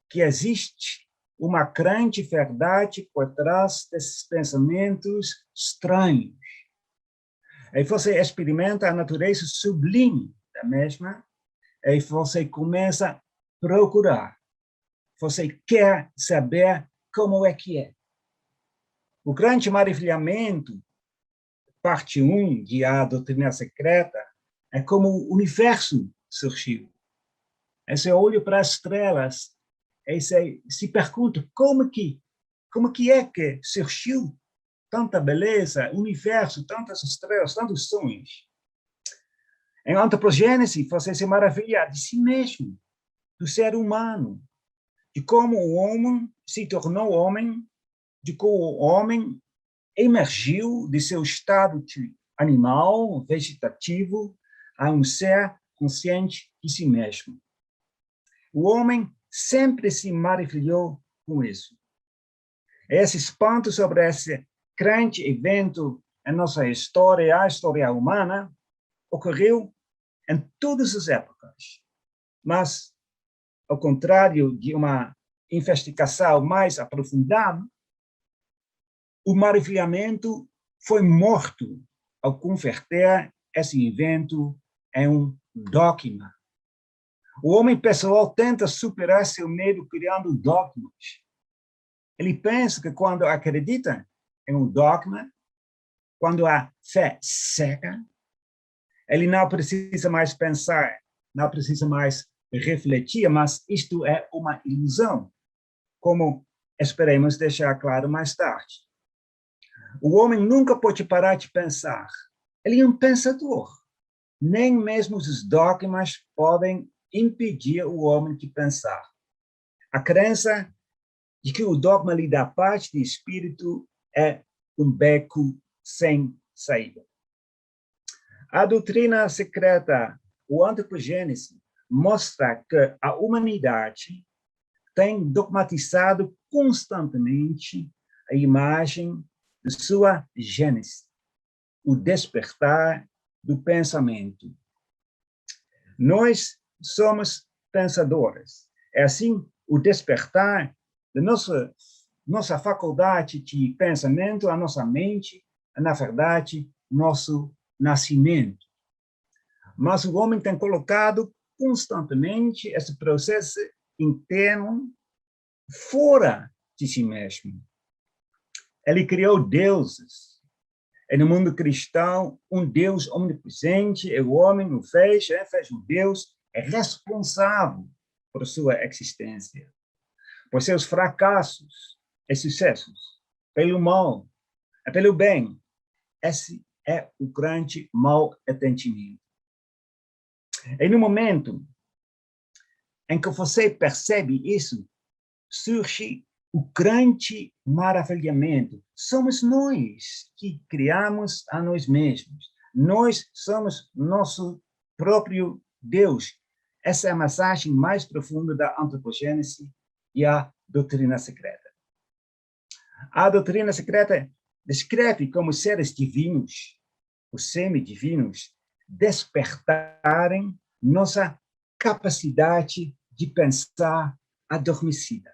que existe uma grande verdade por trás desses pensamentos estranhos. E você experimenta a natureza sublime da mesma, e você começa a procurar. Você quer saber como é que é. O grande maravilhamento, parte 1 de A Doutrina Secreta, é como o universo surgiu. Aí você olha para as estrelas e se pergunta como que é que surgiu tanta beleza, universo, tantas estrelas, tantos sonhos. Em antropogênese, você se maravilha de si mesmo, do ser humano, de como o homem se tornou homem, de como o homem emergiu de seu estado de animal, vegetativo, a um ser consciente de si mesmo. O homem sempre se maravilhou com isso. Esse espanto sobre esse grande evento em nossa história, a história humana, ocorreu em todas as épocas. Mas, ao contrário de uma investigação mais aprofundada, o maravilhamento foi morto ao converter esse evento em um dogma. O homem pessoal tenta superar seu medo criando dogmas. Ele pensa que quando acredita em um dogma, quando a fé cega, ele não precisa mais pensar, não precisa mais refletir, mas isto é uma ilusão, como esperemos deixar claro mais tarde. O homem nunca pode parar de pensar. Ele é um pensador. Nem mesmo os dogmas podem impedir o homem de pensar. A crença de que o dogma lhe dá paz de espírito é um beco sem saída. A doutrina secreta, o antropogênese, mostra que a humanidade tem dogmatizado constantemente a imagem de sua gênese, o despertar do pensamento. Nós somos pensadores. É assim, o despertar da nossa faculdade de pensamento, a nossa mente, é, na verdade, nosso nascimento. Mas o homem tem colocado constantemente esse processo interno fora de si mesmo. Ele criou deuses. E no mundo cristão, um Deus omnipresente, e o homem o fez um Deus responsável por sua existência, por seus fracassos e sucessos, pelo mal e pelo bem. Esse é o grande mal entendimento. E no momento em que você percebe isso, surge o grande maravilhamento. Somos nós que criamos a nós mesmos. Nós somos nosso próprio Deus. Essa é a mensagem mais profunda da antropogênese e a doutrina secreta. A doutrina secreta descreve como seres divinos, os semidivinos, despertarem nossa capacidade de pensar adormecida.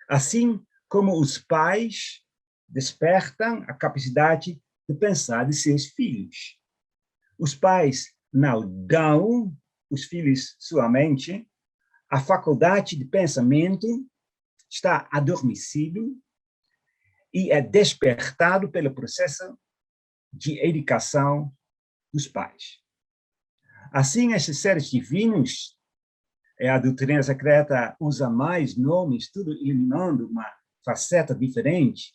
Assim como os pais despertam a capacidade de pensar de seus filhos. Os pais não dão aos filhos sua mente, a faculdade de pensamento está adormecido e é despertado pelo processo de educação dos pais. Assim, esses seres divinos, a doutrina secreta usa mais nomes, tudo iluminando uma faceta diferente.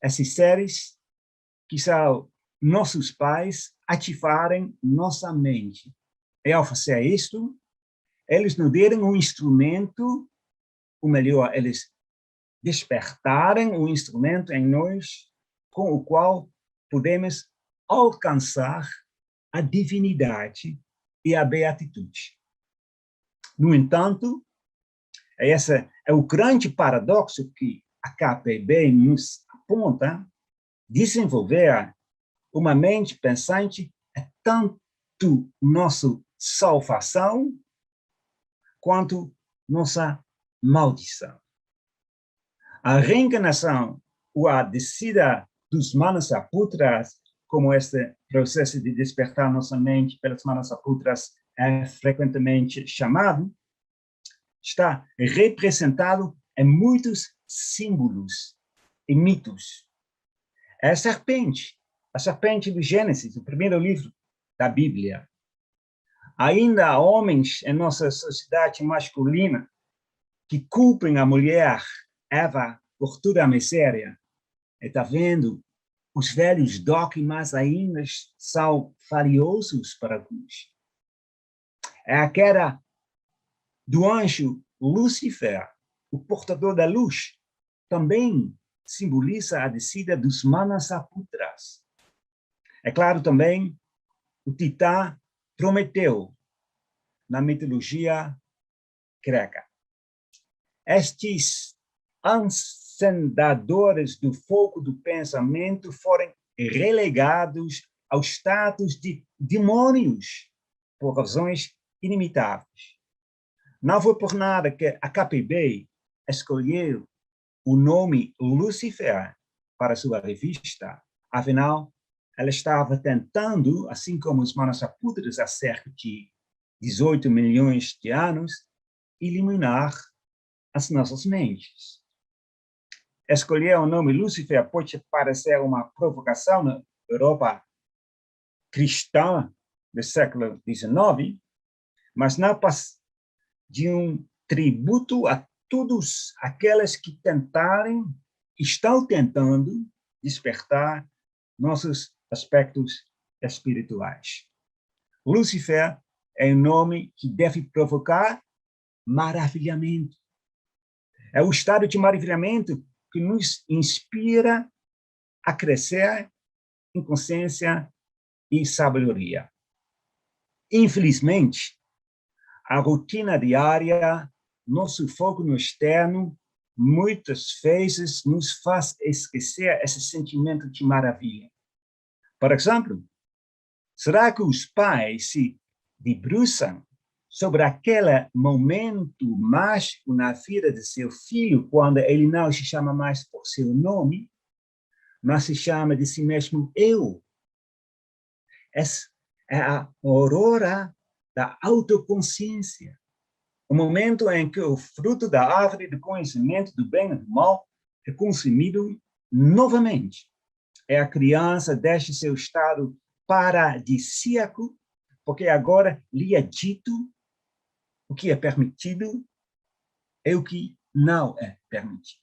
Esses seres que são nossos pais ativarem nossa mente. E ao fazer isto, eles nos deram um instrumento, ou melhor, eles despertarem um instrumento em nós com o qual podemos alcançar a divinidade e a beatitude. No entanto, Esse é o grande paradoxo que a KPB nos aponta. Desenvolver uma mente pensante é tanto nossa salvação quanto nossa maldição. A reencarnação ou a descida dos Manasaputras, como este processo de despertar nossa mente pelas Manasaputras é frequentemente chamado, está representado em muitos símbolos e mitos. É a serpente do Gênesis, o primeiro livro da Bíblia. Ainda há homens em nossa sociedade masculina que culpam a mulher, Eva, por toda a miséria. Está vendo? Os velhos dogmas ainda são valiosos para alguns. É a queda do anjo Lúcifer, o portador da luz, também simboliza a descida dos Manasaputras. É claro também o titã Prometeu, na mitologia grega. Estes acendadores do fogo do pensamento foram relegados ao status de demônios por razões inimitáveis. Não foi por nada que a KPB escolheu o nome Lúcifer para sua revista. Afinal, ela estava tentando, assim como os Manasaputras há cerca de 18 milhões de anos, iluminar as nossas mentes. Escolher o nome Lúcifer pode parecer uma provocação na Europa cristã do século XIX, mas não passa de um tributo a todos aqueles que estão tentando despertar nossos aspectos espirituais. Lúcifer é um nome que deve provocar maravilhamento. É o estado de maravilhamento que nos inspira a crescer em consciência e sabedoria. Infelizmente, a rotina diária, nosso foco no externo, muitas vezes nos faz esquecer esse sentimento de maravilha. Por exemplo, será que os pais se debruçam sobre aquele momento mágico na vida de seu filho, quando ele não se chama mais por seu nome, mas se chama de si mesmo eu? Essa é a aurora da autoconsciência, o momento em que o fruto da árvore do conhecimento do bem e do mal é consumido novamente. É a criança deixa seu estado paradisíaco, porque agora lhe é dito o que é permitido e o que não é permitido.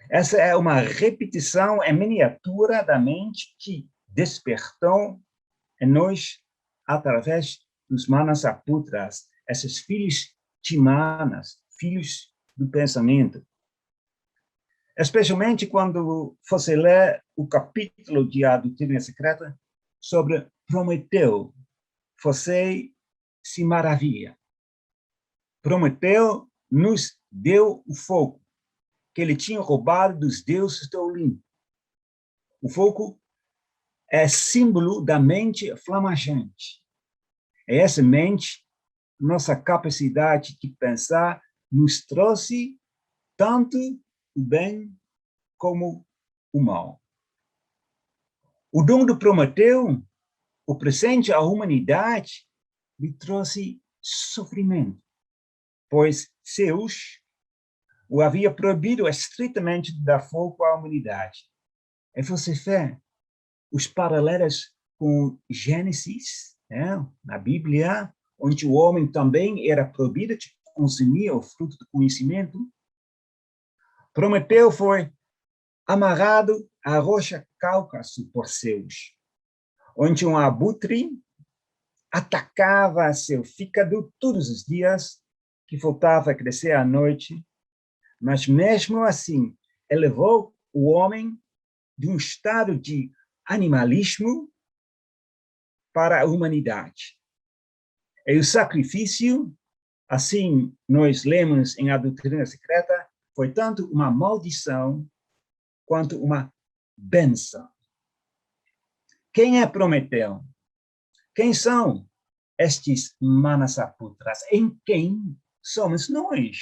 Essa é uma repetição em miniatura da mente que despertou em nós através dos Manasaputras, esses filhos de Manas, filhos do pensamento. Especialmente quando você lê o capítulo de A Doutrina Secreta sobre Prometeu, você se maravilha. Prometeu nos deu o fogo que ele tinha roubado dos deuses do Olimpo. O fogo é símbolo da mente flamejante. É essa mente, nossa capacidade de pensar, nos trouxe tanto o bem como o mal. O dom do Prometeu, o presente à humanidade, lhe trouxe sofrimento, pois Zeus o havia proibido estritamente de dar fogo à humanidade. E você vê os paralelos com Gênesis, na Bíblia, onde o homem também era proibido de consumir o fruto do conhecimento. Prometeu foi amarrado à rocha Cáucaso por Zeus, onde um abutre atacava seu fígado todos os dias, que voltava a crescer à noite, mas mesmo assim elevou o homem de um estado de animalismo para a humanidade. E o sacrifício assim nós lemos em A Doutrina Secreta, foi tanto uma maldição quanto uma bênção. Quem é Prometeu? Quem são estes Manasaputras? Em quem somos nós?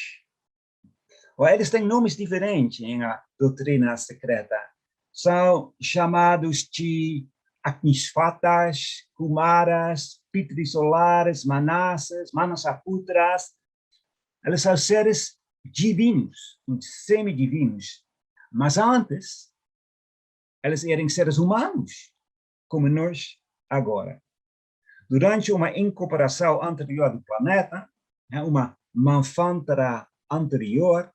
Eles têm nomes diferentes em A Doutrina Secreta. São chamados de Agnisvatas, Kumaras, Pitrisolares, Manasaputras. Eles são seres divinos, semidivinos. Mas antes, eles eram seres humanos, como nós agora. Durante uma incorporação anterior do planeta, uma Manvantara anterior,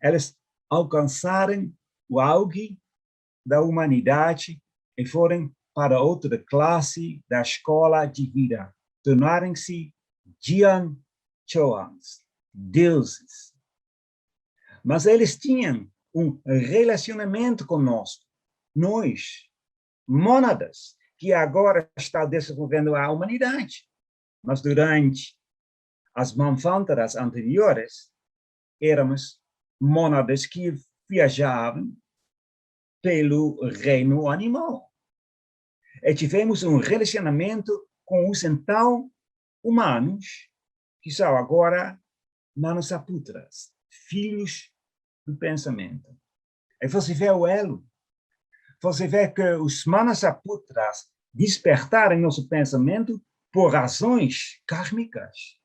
eles alcançaram o auge da humanidade e foram para outra classe da escola de vida. Tornaram-se Jian Choans, deuses. Mas eles tinham um relacionamento conosco, nós, mônadas, que agora está desenvolvendo a humanidade. Mas durante as Manvantaras anteriores, éramos mônadas que viajavam pelo reino animal. E tivemos um relacionamento com os então humanos, que são agora Manasaputras, filhos do pensamento. E você vê o elo. Você vê que os Manasaputras despertaram nosso pensamento por razões kármicas.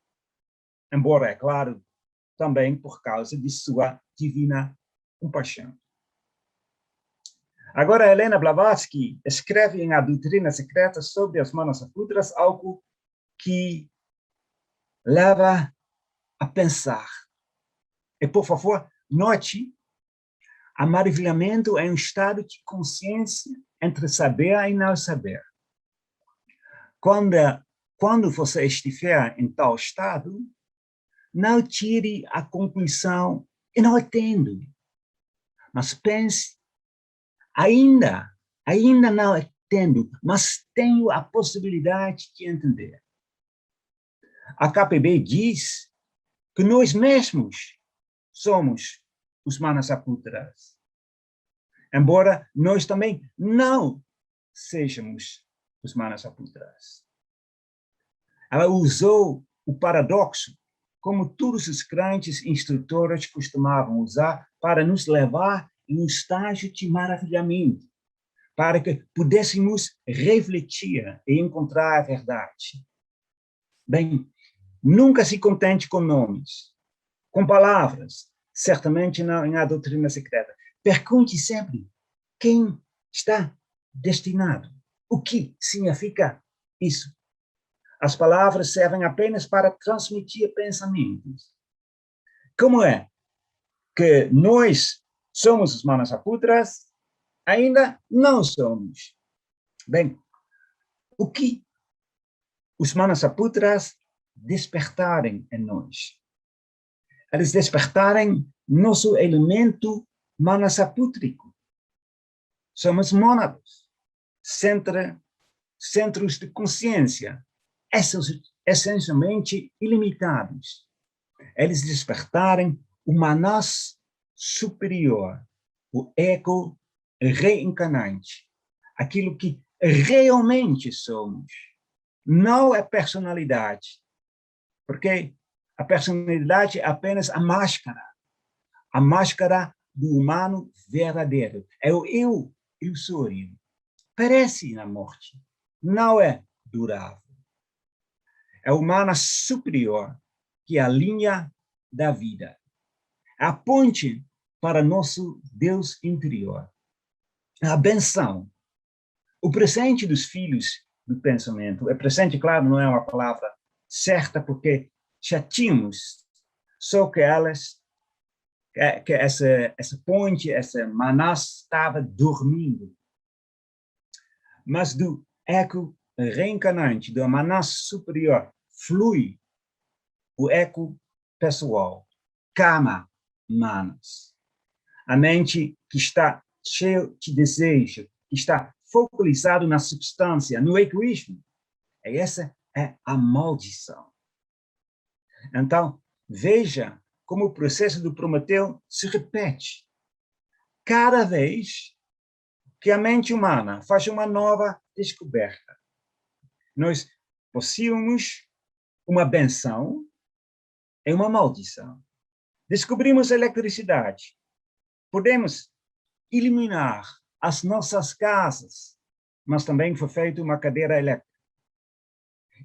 Embora, é claro, também por causa de sua divina compaixão. Agora, Helena Blavatsky escreve em A Doutrina Secreta sobre as Manasaputras algo que leva a pensar. E, por favor, note, o maravilhamento é um estado de consciência entre saber e não saber. Quando você estiver em tal estado, não tire a conclusão, eu não entendo. Mas pense, ainda não entendo, mas tenho a possibilidade de entender. A KPB diz que nós mesmos somos os Manasaputras. Embora nós também não sejamos os Manasaputras. Ela usou o paradoxo como todos os grandes instrutores costumavam usar para nos levar em um estágio de maravilhamento, para que pudéssemos refletir e encontrar a verdade. Bem, nunca se contente com nomes, com palavras, certamente não em A Doutrina Secreta. Pergunte sempre quem está destinado, o que significa isso. As palavras servem apenas para transmitir pensamentos. Como é que nós somos os Manasaputras? Ainda não somos. Bem, o que os Manasaputras despertarem em nós? Eles despertarem nosso elemento manasapútrico. Somos mônadas, centros de consciência, essencialmente ilimitados. Eles despertarem o Manas superior, o ego reencarnante, aquilo que realmente somos. Não é personalidade, porque a personalidade é apenas a máscara do humano verdadeiro. É o eu ilusório. Perece na morte, não é durável. É o Manas superior, que é a linha da vida. A ponte para nosso Deus interior. A benção. O presente dos filhos do pensamento. É presente, claro, não é uma palavra certa, porque já tínhamos, só que essa ponte, essa Manas estava dormindo. Mas do eco reencarnante, do Manas superior, flui o eco pessoal, Kama Manas. A mente que está cheia de desejo, que está focalizado na substância, no egoísmo. Essa é a maldição. Então, veja como o processo do Prometeu se repete. Cada vez que a mente humana faz uma nova descoberta, nós possuímos uma benção e uma maldição. Descobrimos a eletricidade. Podemos iluminar as nossas casas, mas também foi feita uma cadeira elétrica.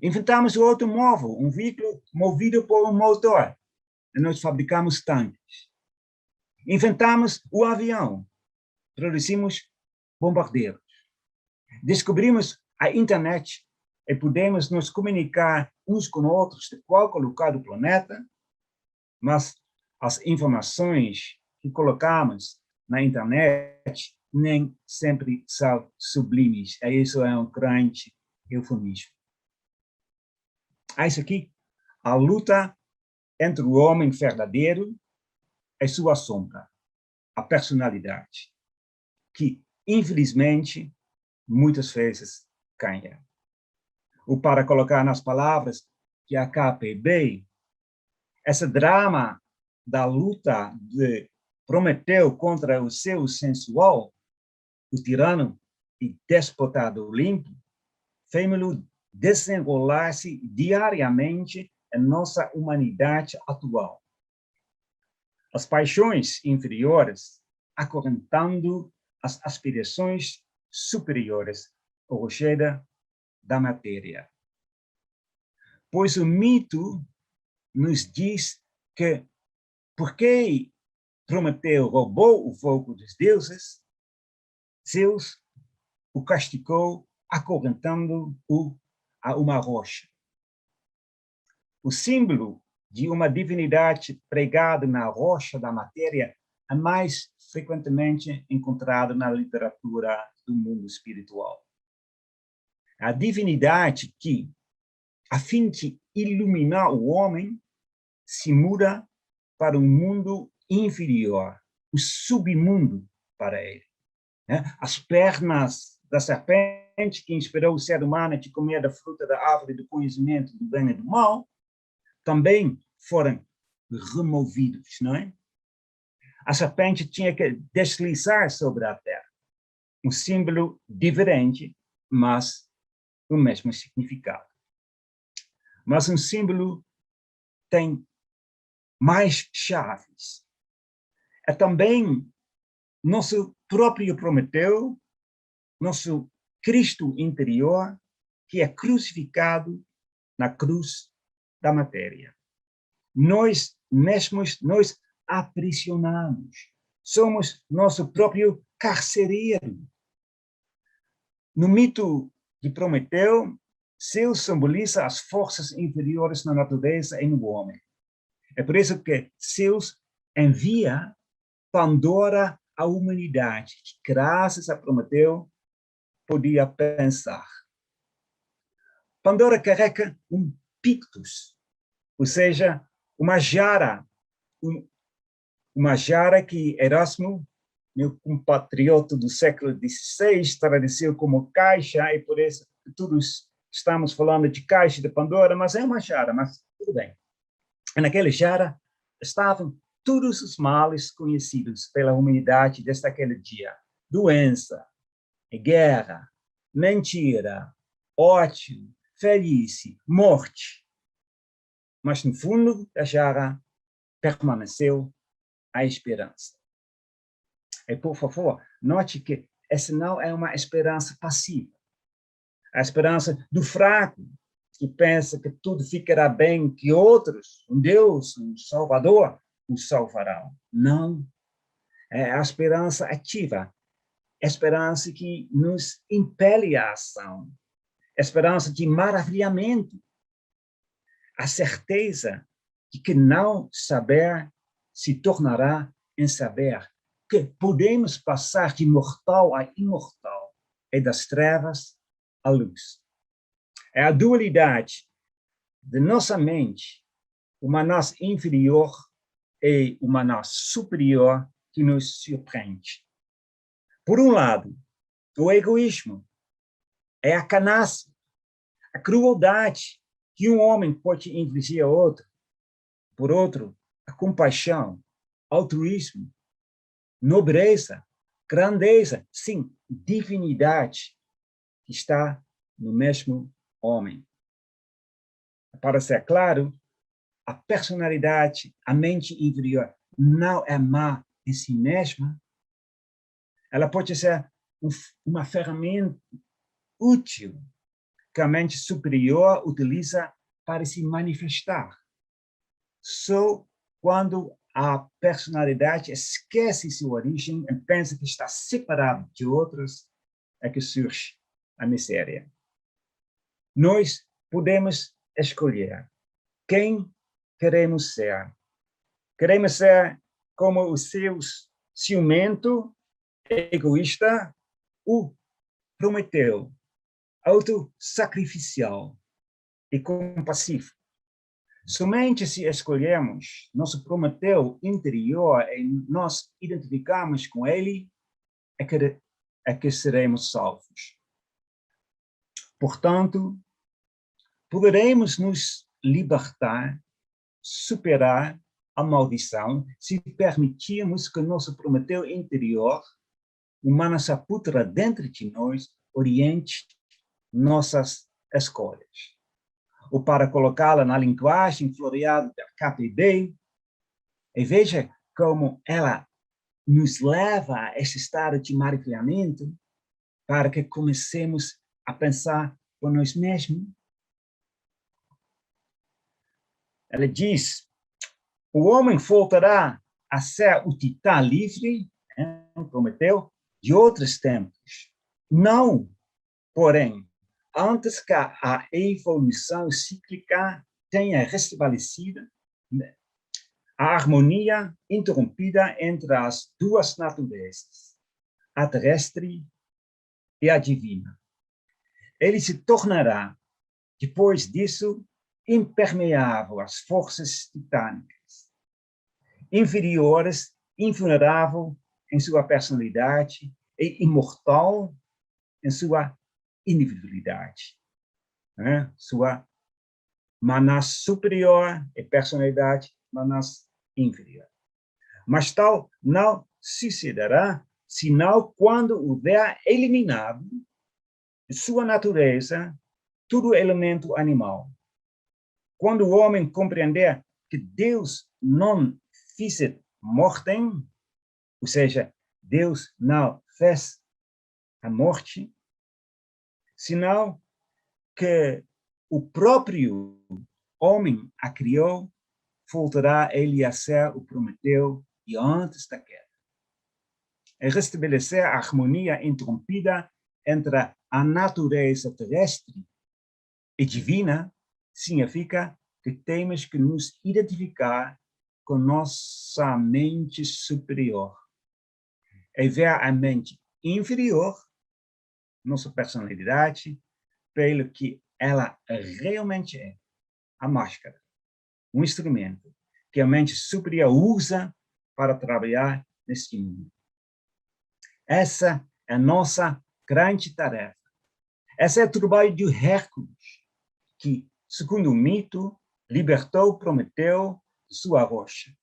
Inventamos o automóvel, um veículo movido por um motor, e nós fabricamos tanques. Inventamos o avião, produzimos bombardeiros. Descobrimos a internet e podemos nos comunicar uns com outros de qualquer lugar do planeta, mas as informações que colocamos na internet nem sempre são sublimes. Isso é um grande eufemismo. Isso aqui, a luta entre o homem verdadeiro e sua sombra, a personalidade, que, infelizmente, muitas vezes ganha. Ou para colocar nas palavras de AKPB, esse drama da luta de Prometeu contra o seu sensual, o tirano e déspota do Olimpo, fez-me desenrolar-se diariamente em nossa humanidade atual. As paixões inferiores acorrentando as aspirações superiores, ou seja, da matéria. Pois o mito nos diz que, porque Prometeu roubou o fogo dos deuses, Zeus o castigou acorrentando-o a uma rocha. O símbolo de uma divindade pregada na rocha da matéria é mais frequentemente encontrado na literatura do mundo espiritual. A divindade que, a fim de iluminar o homem, se muda para um mundo inferior, o submundo para ele. As pernas da serpente que inspirou o ser humano de comer da fruta da árvore do conhecimento do bem e do mal, também foram removidos, não é? A serpente tinha que deslizar sobre a terra. Um símbolo diferente, mas o mesmo significado. Mas um símbolo tem mais chaves. É também nosso próprio Prometeu, nosso Cristo interior, que é crucificado na cruz da matéria. Nós mesmos nos aprisionamos. Somos nosso próprio carcereiro. No mito de Prometeu, Zeus simboliza as forças inferiores na natureza e no homem. É por isso que Zeus envia Pandora à humanidade, que graças a Prometeu podia pensar. Pandora carrega um pictus, ou seja, uma jarra que Erasmo, meu compatriota do século XVI, traduziu como caixa, e por isso todos estamos falando de caixa de Pandora, mas é uma jarra, mas tudo bem. E naquela jarra estavam todos os males conhecidos pela humanidade desde aquele dia. Doença, guerra, mentira, ódio, velhice, morte. Mas no fundo da jarra permaneceu a esperança. E, por favor, note que essa não é uma esperança passiva. A esperança do fraco, que pensa que tudo ficará bem, que outros, um Deus, um Salvador, o salvarão. Não. É a esperança ativa. A esperança que nos impele à ação. A esperança de maravilhamento. A certeza de que não saber se tornará em saber. Que podemos passar de mortal a imortal e das trevas à luz. É a dualidade de nossa mente, uma nós inferior e uma nós superior, que nos surpreende. Por um lado, o egoísmo é a canastra, a crueldade que um homem pode infligir a outro, Por outro, a compaixão, altruísmo, nobreza, grandeza, sim, divinidade, que está no mesmo homem. Para ser claro, a personalidade, a mente inferior, não é má em si mesma. Ela pode ser uma ferramenta útil que a mente superior utiliza para se manifestar. Só quando a personalidade esquece sua origem e pensa que está separada de outros, é que surge a miséria. Nós podemos escolher quem queremos ser. Queremos ser como o seu ciumento, egoísta, ou Prometeu, autossacrificial e compassivo. Somente se escolhermos nosso Prometeu interior e nos identificarmos com ele, é que seremos salvos. Portanto, poderemos nos libertar, superar a maldição, se permitirmos que nosso Prometeu interior, o Manasaputra dentro de nós, oriente nossas escolhas. Ou para colocá-la na linguagem floreada da KPD, e veja como ela nos leva a esse estado de maravilhamento para que comecemos a pensar por nós mesmos. Ela diz, o homem voltará a ser o titã livre, Prometeu, de outros tempos. Não, porém, antes que a evolução cíclica tenha restabelecido a harmonia interrompida entre as duas naturezas, a terrestre e a divina. Ele se tornará, depois disso, impermeável às forças titânicas, inferiores, invulnerável em sua personalidade e imortal em sua individualidade. Sua manas superior e personalidade manas inferior. Mas tal não sucederá senão quando houver eliminado de sua natureza todo elemento animal. Quando o homem compreender que Deus não fez mortem, ou seja, Deus não fez a morte, senão que o próprio homem a criou, voltará ele a ser o Prometeu de antes da queda. E restabelecer a harmonia interrompida entre a natureza terrestre e divina significa que temos que nos identificar com nossa mente superior e ver a mente inferior, nossa personalidade, pelo que ela realmente é, a máscara, um instrumento que a mente superior usa para trabalhar neste mundo. Essa é a nossa grande tarefa. Esse é o trabalho de Hércules, que, segundo o mito, libertou Prometeu de sua rocha.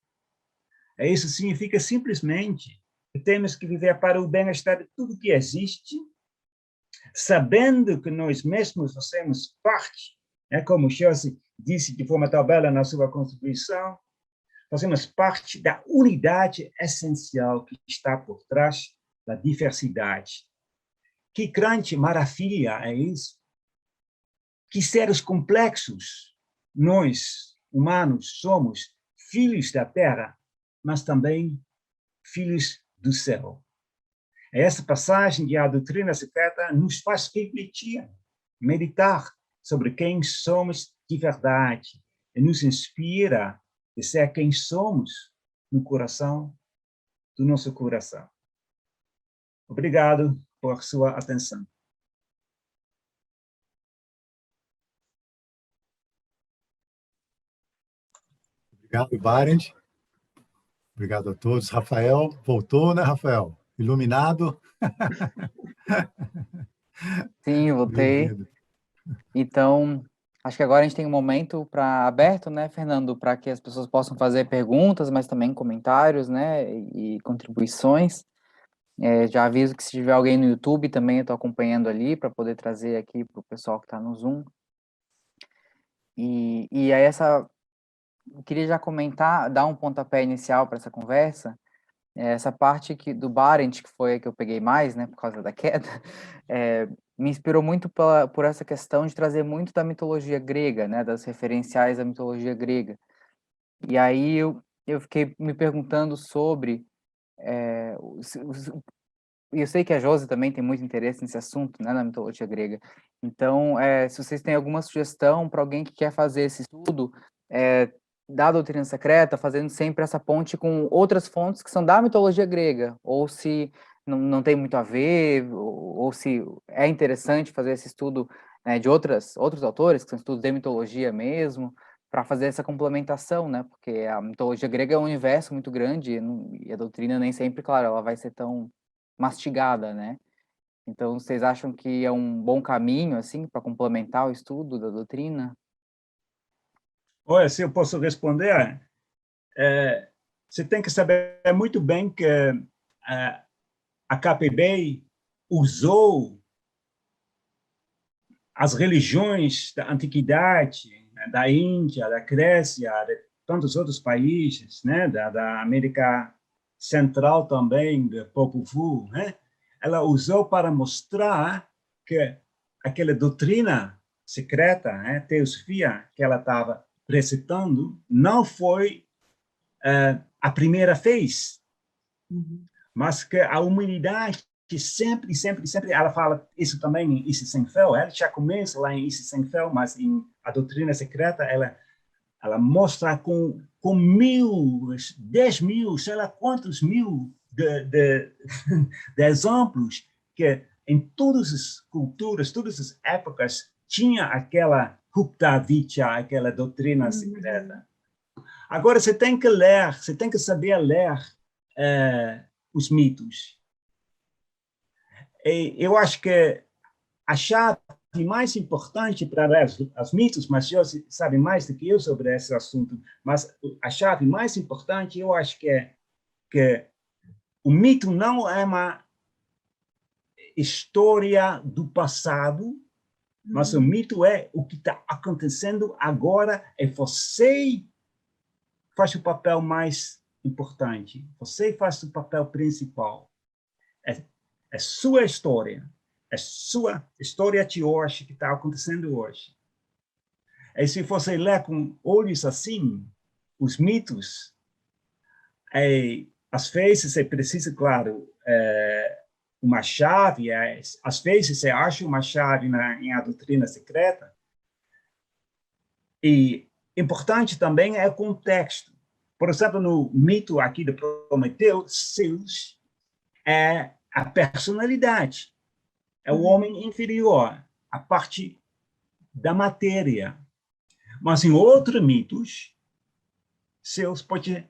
E isso significa simplesmente que temos que viver para o bem-estar de tudo que existe, sabendo que nós mesmos fazemos parte, como Chelsea disse de forma tão bela na sua contribuição, fazemos parte da unidade essencial que está por trás da diversidade. Que grande maravilha é isso! Que seres complexos nós, humanos, somos filhos da Terra, mas também filhos do céu. Essa passagem de A Doutrina Secreta nos faz refletir, meditar sobre quem somos de verdade e nos inspira a ser quem somos no coração do nosso coração. Obrigado por sua atenção. Obrigado, Barend. Obrigado a todos. Rafael, voltou, né, Rafael? Iluminado. Sim, voltei. Bem-vindo. Então, Acho que agora a gente tem um momento para aberto, né, Fernando, para que as pessoas possam fazer perguntas, mas também comentários, né, e contribuições. Já aviso que se tiver alguém no YouTube também eu estou acompanhando ali para poder trazer aqui para o pessoal que está no Zoom. E aí eu queria já comentar, dar um pontapé inicial para essa conversa. Essa parte do Barent, que foi a que eu peguei mais, né, por causa da queda, me inspirou muito por essa questão de trazer muito da mitologia grega, né, das referenciais da mitologia grega. E aí eu fiquei me perguntando sobre, e eu sei que a Josi também tem muito interesse nesse assunto, né, na mitologia grega. Então, se vocês têm alguma sugestão para alguém que quer fazer esse estudo da doutrina secreta, fazendo sempre essa ponte com outras fontes que são da mitologia grega, ou se não tem muito a ver, ou se é interessante fazer esse estudo de outros autores, que são estudos de mitologia mesmo, para fazer essa complementação, né? Porque a mitologia grega é um universo muito grande e a doutrina nem sempre, claro, ela vai ser tão mastigada, né? Então, vocês acham que é um bom caminho, assim, para complementar o estudo da doutrina? Olha, se eu posso responder, você tem que saber muito bem que a KPB usou as religiões da antiguidade, né, da Índia, da Grécia, de tantos outros países, né, da América Central também, do Popol Vuh, né? Ela usou para mostrar que aquela doutrina secreta, né, teosofia, que ela estava recitando, não foi a primeira vez, mas que a humanidade que sempre, ela fala isso também em Isis Senfel, ela já começa lá em Isis Senfel, mas em a doutrina secreta, ela mostra com 1.000, 10.000, sei lá quantos mil de exemplos que em todas as culturas, todas as épocas, tinha aquela Gupta Vichya, aquela doutrina secreta. Agora, você tem que ler, você tem que saber ler os mitos. E eu acho que a chave mais importante para ler os mitos, mas você sabe mais do que eu sobre esse assunto, mas a chave mais importante, eu acho que é que o mito não é uma história do passado, mas o mito é o que está acontecendo agora, e você faz o papel mais importante, você faz o papel principal. É sua história, é sua história de hoje que está acontecendo hoje. E se você ler com olhos assim, os mitos, às vezes é preciso, claro, uma chave, às vezes você acha uma chave em a doutrina secreta, e importante também é o contexto. Por exemplo, no mito aqui de Prometeu, Zeus é a personalidade, é o homem inferior, a parte da matéria. Mas em outros mitos, Zeus pode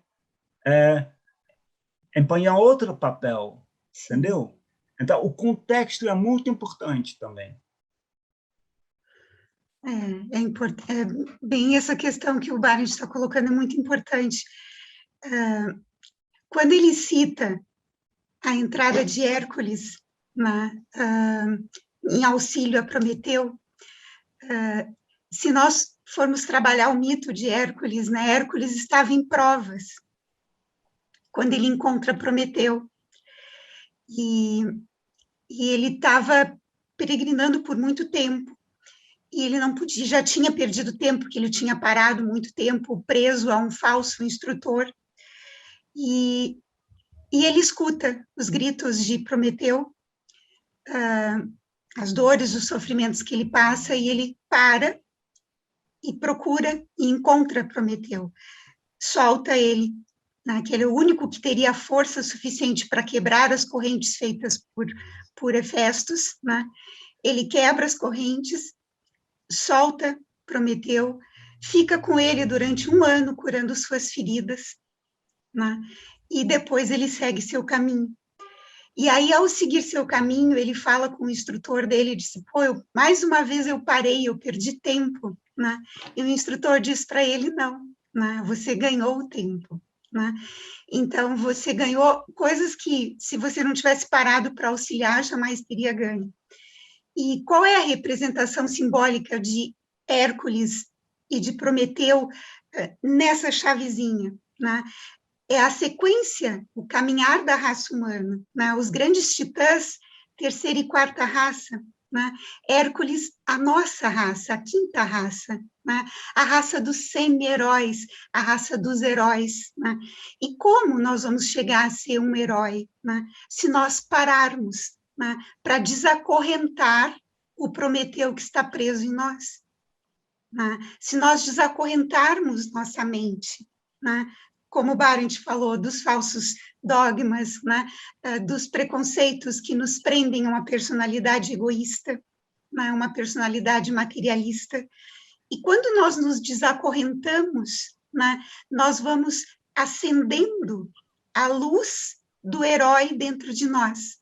empenhar outro papel, entendeu? Então, o contexto é muito importante também. Bem, essa questão que o Barent está colocando é muito importante. Quando ele cita a entrada de Hércules em auxílio a Prometeu, se nós formos trabalhar o mito de Hércules, né, Hércules estava em provas quando ele encontra Prometeu, e ele estava peregrinando por muito tempo, e ele não podia, já tinha perdido tempo, porque ele tinha parado muito tempo preso a um falso instrutor, e ele escuta os gritos de Prometeu, as dores, os sofrimentos que ele passa, e ele para e procura e encontra Prometeu. Solta ele, né, que ele é o único que teria força suficiente para quebrar as correntes feitas por Hefestos, né? Ele quebra as correntes, solta Prometeu, fica com ele durante 1 ano curando suas feridas, né? E depois ele segue seu caminho. E aí, ao seguir seu caminho, ele fala com o instrutor dele, disse, mais uma vez eu parei, eu perdi tempo, né? E o instrutor diz para ele, não, né? Você ganhou o tempo, né? Então, você ganhou coisas que, se você não tivesse parado para auxiliar, jamais teria ganho. E qual é a representação simbólica de Hércules e de Prometeu nessa chavezinha, né? É a sequência, o caminhar da raça humana, né? Os grandes titãs, terceira e quarta raça, né? Hércules, a nossa raça, a quinta raça, né? A raça dos semi-heróis, a raça dos heróis, né? E como nós vamos chegar a ser um herói, né? Se nós pararmos, né? Para desacorrentar o Prometeu que está preso em nós, né? Se nós desacorrentarmos nossa mente, né? Como o Barent falou, dos falsos dogmas, né? Dos preconceitos que nos prendem a uma personalidade egoísta, né? Uma personalidade materialista. E quando nós nos desacorrentamos, né? Nós vamos acendendo a luz do herói dentro de nós,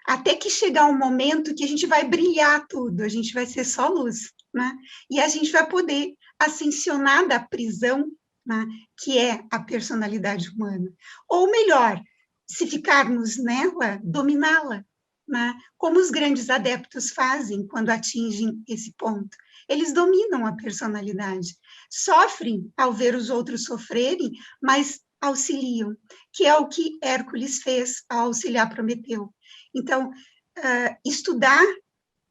até que chegar um momento que a gente vai brilhar tudo, a gente vai ser só luz, né? E a gente vai poder ascensionar da prisão, né, que é a personalidade humana. Ou melhor, se ficarmos nela, dominá-la, né? Como os grandes adeptos fazem quando atingem esse ponto. Eles dominam a personalidade, sofrem ao ver os outros sofrerem, mas auxiliam, que é o que Hércules fez ao auxiliar Prometeu. Então, estudar,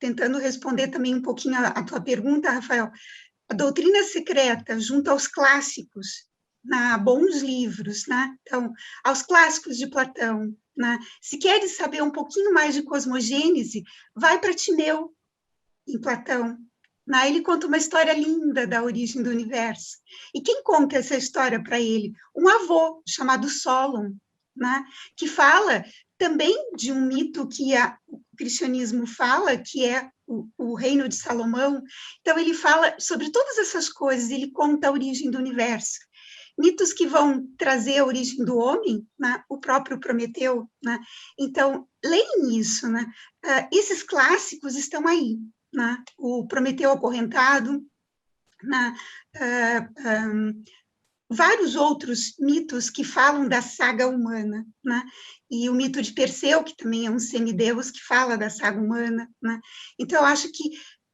tentando responder também um pouquinho a tua pergunta, Rafael, a doutrina secreta, junto aos clássicos, né, bons livros, né? Então, aos clássicos de Platão, né? Se queres saber um pouquinho mais de cosmogênese, vai para Timeu, em Platão. Né? Ele conta uma história linda da origem do universo. E quem conta essa história para ele? Um avô chamado Solon, né? Que fala também de um mito que o cristianismo fala, que é o reino de Salomão. Então, ele fala sobre todas essas coisas, ele conta a origem do universo. Mitos que vão trazer a origem do homem, né? O próprio Prometeu. Né? Então, leem isso. Né? Esses clássicos estão aí. Né? O Prometeu Acorrentado, né? Vários outros mitos que falam da saga humana, né? E o mito de Perseu, que também é um semideus, que fala da saga humana, né? Então, eu acho que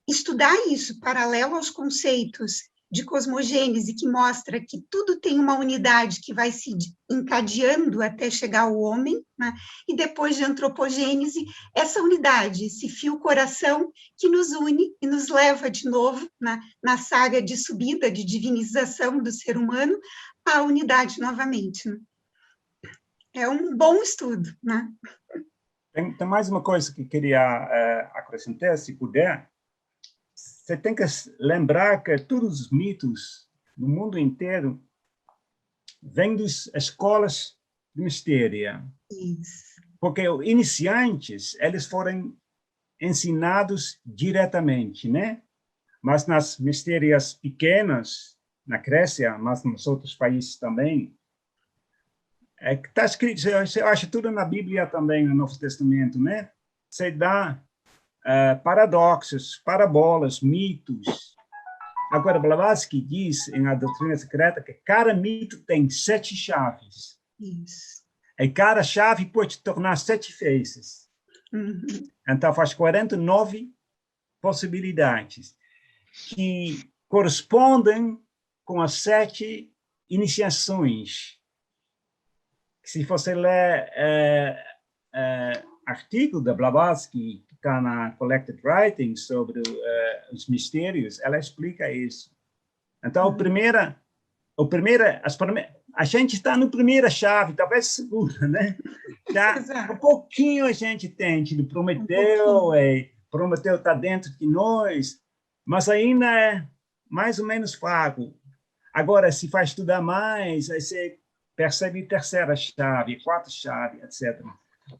estudar isso, paralelo aos conceitos de cosmogênese, que mostra que tudo tem uma unidade que vai se encadeando até chegar ao homem, né? E depois de antropogênese, essa unidade, esse fio-coração que nos une e nos leva de novo, né, na saga de subida, de divinização do ser humano, à unidade novamente. Né? É um bom estudo. Né? Tem mais uma coisa que queria acrescentar, se puder. Você tem que lembrar que todos os mitos no mundo inteiro vêm das escolas de mistério. Isso. Porque os iniciantes, eles foram ensinados diretamente, né? Mas nas mistérias pequenas, na Grécia, mas nos outros países também, está escrito, você acha tudo na Bíblia também, no Novo Testamento, né? Você dá paradoxos, parabolas, mitos. Agora, Blavatsky diz em A Doutrina Secreta que cada mito tem 7 chaves. Isso. E cada chave pode tornar 7 faces. Uhum. Então, faz 49 possibilidades que correspondem com as 7 iniciações. Se você ler artigo da Blavatsky, que está na Collected Writings sobre os mistérios, ela explica isso. Então, a gente está na primeira chave, talvez segunda, né? Já, um pouquinho a gente tem de Prometeu, Prometeu está dentro de nós, mas ainda é mais ou menos fraco. Agora, se vai estudar mais, aí você percebe a terceira chave, a quarta chave, etc.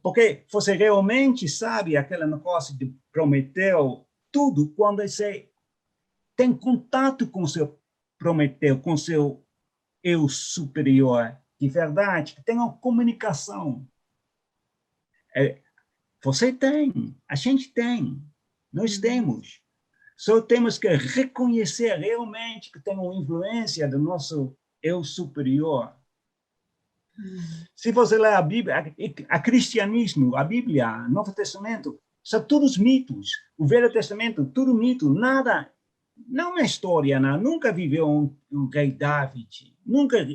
Porque você realmente sabe aquele negócio de Prometeu, tudo quando você tem contato com o seu Prometeu, com o seu eu superior, de verdade, tem uma comunicação. Você tem, a gente tem, nós temos. Só temos que reconhecer realmente que tem uma influência do nosso eu superior. Se você ler a Bíblia, a cristianismo, a Bíblia, o Novo Testamento, são todos mitos. O Velho Testamento, tudo mito, nada. Não é história, não. Nunca viveu um rei David, nunca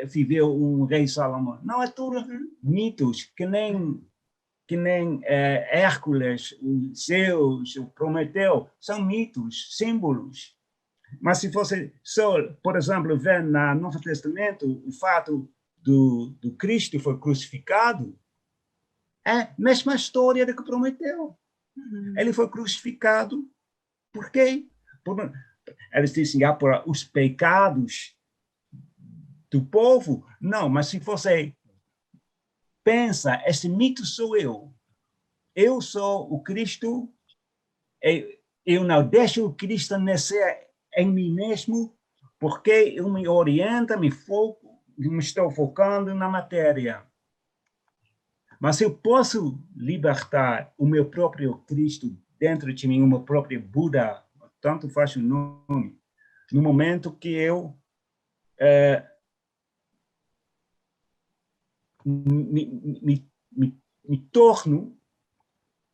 viveu um rei Salomão. Não, é tudo mitos, que nem Hércules, o Zeus, o Prometeu, são mitos, símbolos. Mas se você só, por exemplo, ver no Novo Testamento o fato do Cristo foi crucificado, é a mesma história do que Prometeu. Ele foi crucificado por quê? Eles dizem, por os pecados do povo. Não, mas se você pensa, esse mito sou eu. Eu sou o Cristo, eu não deixo o Cristo nascer em mim mesmo, porque eu me oriento, me estou focando na matéria. Mas eu posso libertar o meu próprio Cristo dentro de mim, o meu próprio Buda, tanto faz o nome, no momento que eu me torno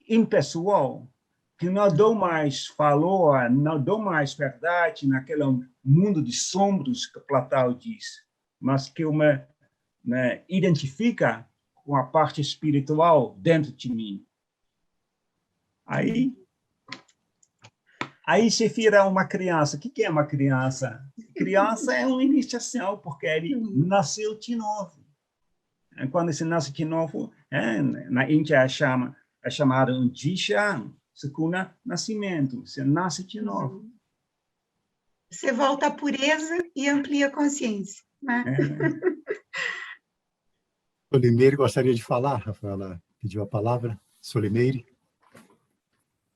impessoal, que não dou mais valor, não dou mais verdade naquele mundo de sombras que Platão diz, mas que eu me identifica com a parte espiritual dentro de mim. Aí se vira uma criança. O que é uma criança? Criança é uma iniciação, porque ele nasceu de novo. Quando se nasce de novo, na Índia é chamado um Jishan, segunda nascimento. Você nasce de novo. Você volta à pureza e amplia a consciência, né? Solimeire gostaria de falar, Rafaela pediu a palavra. Solimeire.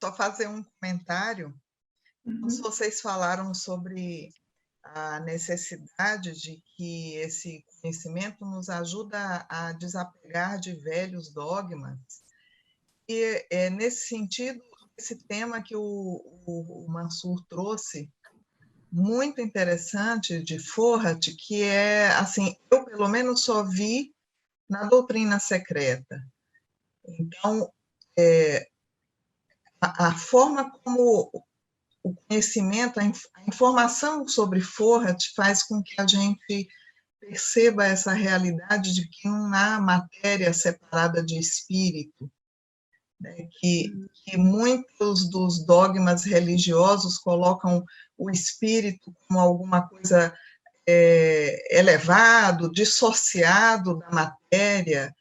Só fazer um comentário. Vocês falaram sobre a necessidade de que esse conhecimento nos ajuda a desapegar de velhos dogmas. E é nesse sentido, esse tema que o Mansur trouxe, muito interessante, de Fohat, que é, assim, eu pelo menos só vi na doutrina secreta. Então, a forma como o conhecimento, a informação sobre Fohat faz com que a gente perceba essa realidade de que não há matéria separada de espírito, né? Que muitos dos dogmas religiosos colocam o espírito como alguma coisa elevado, dissociado da matéria,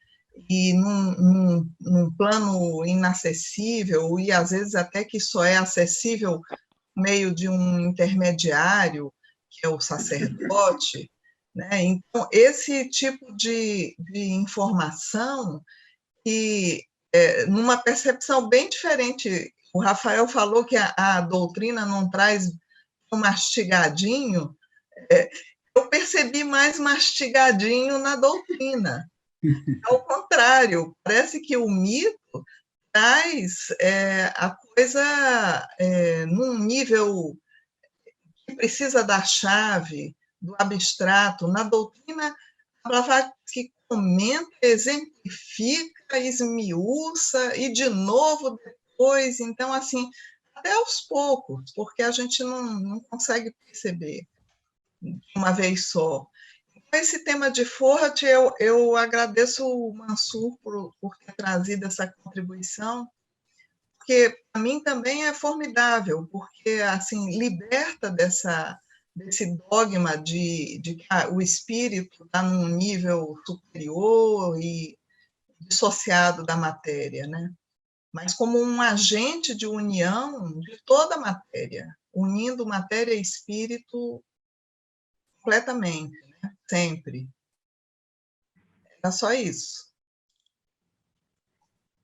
e num plano inacessível, e às vezes até que só é acessível por meio de um intermediário, que é o sacerdote, né? Então, esse tipo de informação, que numa percepção bem diferente, o Rafael falou que a doutrina não traz um mastigadinho, eu percebi mais mastigadinho na doutrina. Ao contrário, parece que o mito traz a coisa num nível que precisa da chave, do abstrato. Na doutrina, Blavatsky comenta, exemplifica, esmiuça, e de novo depois. Então, assim, até aos poucos, porque a gente não consegue perceber de uma vez só. Esse tema de Fohat, eu agradeço o Mansur por ter trazido essa contribuição, porque para mim também é formidável, porque assim liberta desse dogma de que o espírito está num nível superior e dissociado da matéria, né? Mas como um agente de união de toda a matéria, unindo matéria e espírito completamente, né? Sempre. Era só isso.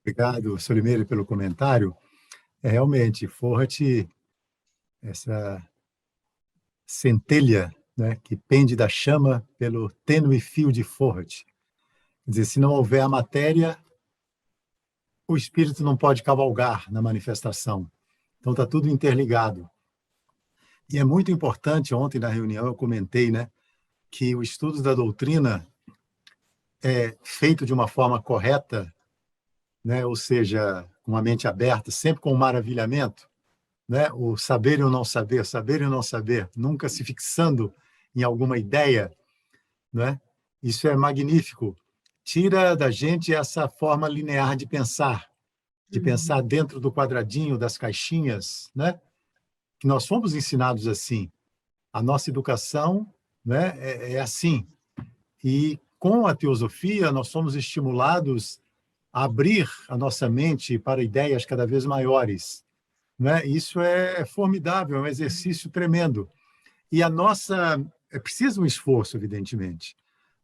Obrigado, Solimeire, pelo comentário. Realmente, Fohat, essa centelha, né, que pende da chama pelo tênue fio de Fohat. Quer dizer, se não houver a matéria, o espírito não pode cavalgar na manifestação. Então, está tudo interligado. E é muito importante, ontem na reunião eu comentei, né, que o estudo da doutrina é feito de uma forma correta, né, ou seja, com a mente aberta, sempre com maravilhamento, né, o saber e o não saber, saber e o não saber, nunca se fixando em alguma ideia, né? Isso é magnífico. Tira da gente essa forma linear de pensar dentro do quadradinho, das caixinhas, né? Que nós fomos ensinados assim. A nossa educação, né, é assim. E com a teosofia, nós somos estimulados a abrir a nossa mente para ideias cada vez maiores, né? Isso é formidável, é um exercício tremendo. E a nossa... É preciso um esforço, evidentemente,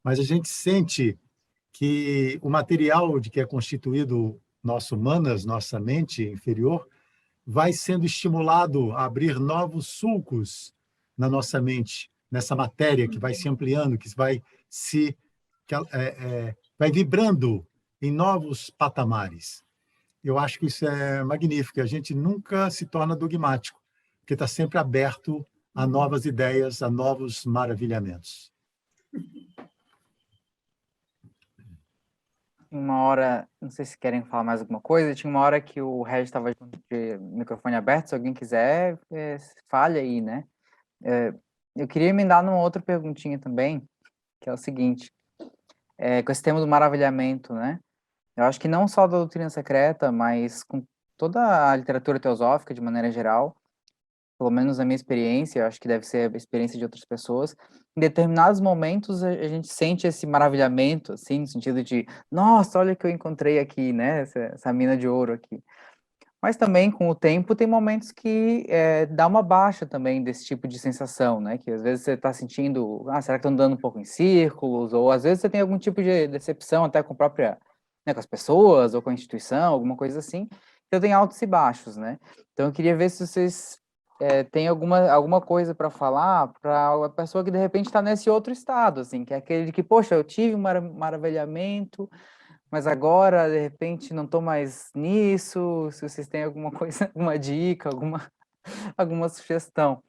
mas a gente sente que o material de que é constituído nosso humanas, nossa mente inferior, vai sendo estimulado a abrir novos sulcos na nossa mente, nessa matéria que vai se ampliando, que vai se vai vibrando em novos patamares. Eu acho que isso é magnífico. A gente nunca se torna dogmático, porque está sempre aberto a novas ideias, a novos maravilhamentos. Uma hora, não sei se querem falar mais alguma coisa, tinha uma hora que o Regis estava com o microfone aberto, se alguém quiser, fale aí, né? Eu queria emendar numa outra perguntinha também, que é o seguinte, com esse tema do maravilhamento, né? Eu acho que não só da doutrina secreta, mas com toda a literatura teosófica, de maneira geral, pelo menos a minha experiência, eu acho que deve ser a experiência de outras pessoas, em determinados momentos a gente sente esse maravilhamento, assim, no sentido de, nossa, olha o que eu encontrei aqui, né, essa mina de ouro aqui. Mas também, com o tempo, tem momentos que dá uma baixa também desse tipo de sensação, né, que às vezes você está sentindo, será que estou andando um pouco em círculos, ou às vezes você tem algum tipo de decepção até com a própria, né, com as pessoas, ou com a instituição, alguma coisa assim, então tem altos e baixos, né. Então eu queria ver se vocês tem alguma coisa para falar para a pessoa que de repente está nesse outro estado, assim, que é aquele de que, poxa, eu tive um maravilhamento, mas agora, de repente, não estou mais nisso, se vocês têm alguma coisa, alguma dica, alguma sugestão.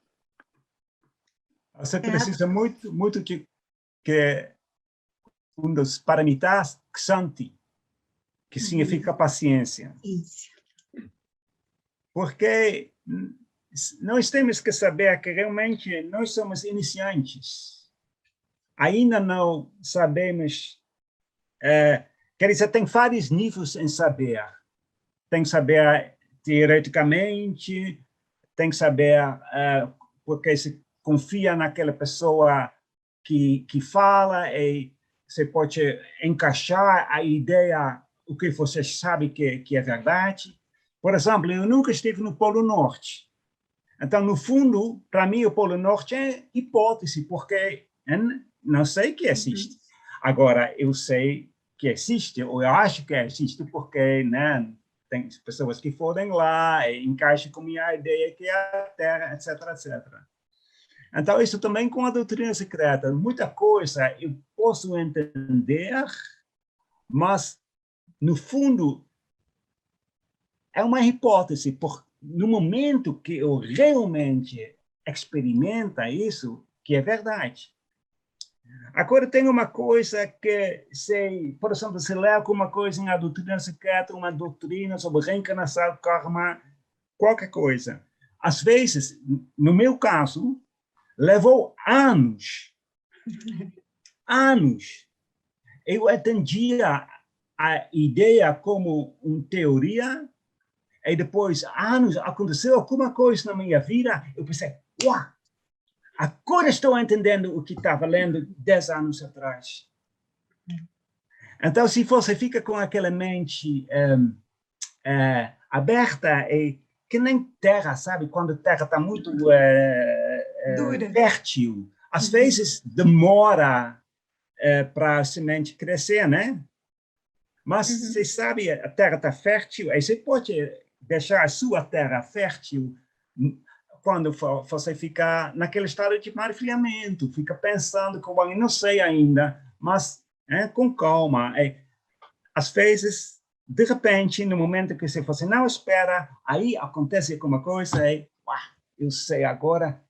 Você precisa muito que um dos paramitas, Kshanti, que significa paciência. Isso. Porque nós temos que saber que realmente nós somos iniciantes. Ainda não sabemos... quer dizer, tem vários níveis em saber. Tem que saber teoreticamente, tem que saber porque se confia naquela pessoa que fala e você pode encaixar a ideia, o que você sabe que é verdade. Por exemplo, eu nunca estive no Polo Norte. Então, no fundo, para mim, o Polo Norte é hipótese, porque eu não sei que existe. Agora, eu sei que existe, ou eu acho que existe, porque, né, tem pessoas que foram lá e encaixam com a minha ideia que é a Terra, etc, etc. Então, isso também com a doutrina secreta. Muita coisa eu posso entender, mas, no fundo, é uma hipótese, porque no momento que eu realmente experimento isso, que é verdade. Agora, tem uma coisa que, por exemplo, se lê alguma coisa na doutrina secreta, uma doutrina sobre reencarnação, karma, qualquer coisa. Às vezes, no meu caso, levou anos. Anos. Eu entendia a ideia como uma teoria, e depois, anos, aconteceu alguma coisa na minha vida, eu pensei, uau, agora estou entendendo o que estava lendo 10 anos atrás. Então, se você fica com aquela mente aberta, e que nem terra, sabe? Quando a terra está muito fértil, às vezes demora para a semente crescer, né? Mas você sabe, a terra está fértil, aí você pode deixar a sua terra fértil quando você ficar naquele estado de maravilhamento, fica pensando, como não sei ainda, mas com calma. Às vezes de repente, no momento que você fala assim, não, espera, aí acontece alguma coisa, e eu sei agora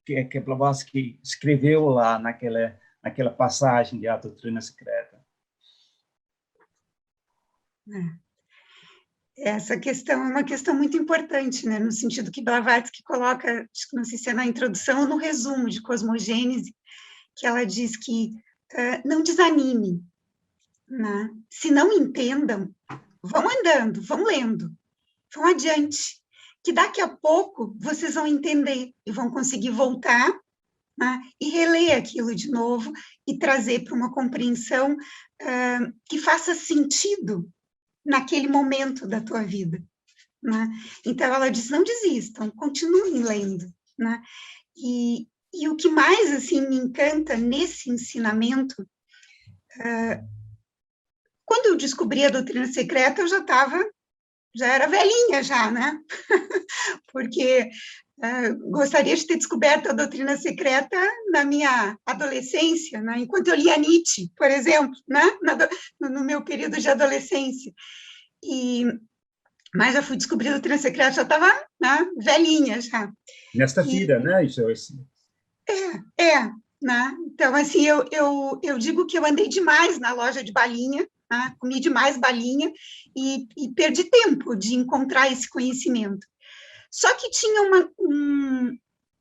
que Blavatsky escreveu lá naquela passagem de A Doutrina Secreta. Essa questão é uma questão muito importante, né? No sentido que Blavatsky coloca, não sei se é na introdução ou no resumo de Cosmogênese, que ela diz que não desanime, né? Se não entendam, vão andando, vão lendo, vão adiante, que daqui a pouco vocês vão entender e vão conseguir voltar, né? E reler aquilo de novo e trazer para uma compreensão que faça sentido naquele momento da tua vida, né? Então, ela diz, não desistam, continuem lendo, né? E o que mais, assim, me encanta nesse ensinamento, quando eu descobri a doutrina secreta, eu já era velhinha já, né? Porque gostaria de ter descoberto a doutrina secreta na minha adolescência, né? Enquanto eu lia Nietzsche, por exemplo, né? No meu período de adolescência. Mas já fui descobrir a doutrina secreta, já estava, né, velhinha já. Nesta vida, né? Isso. Né? Então, assim, eu digo que eu andei demais na loja de balinha, né? Comi demais balinha e perdi tempo de encontrar esse conhecimento. Só que tinha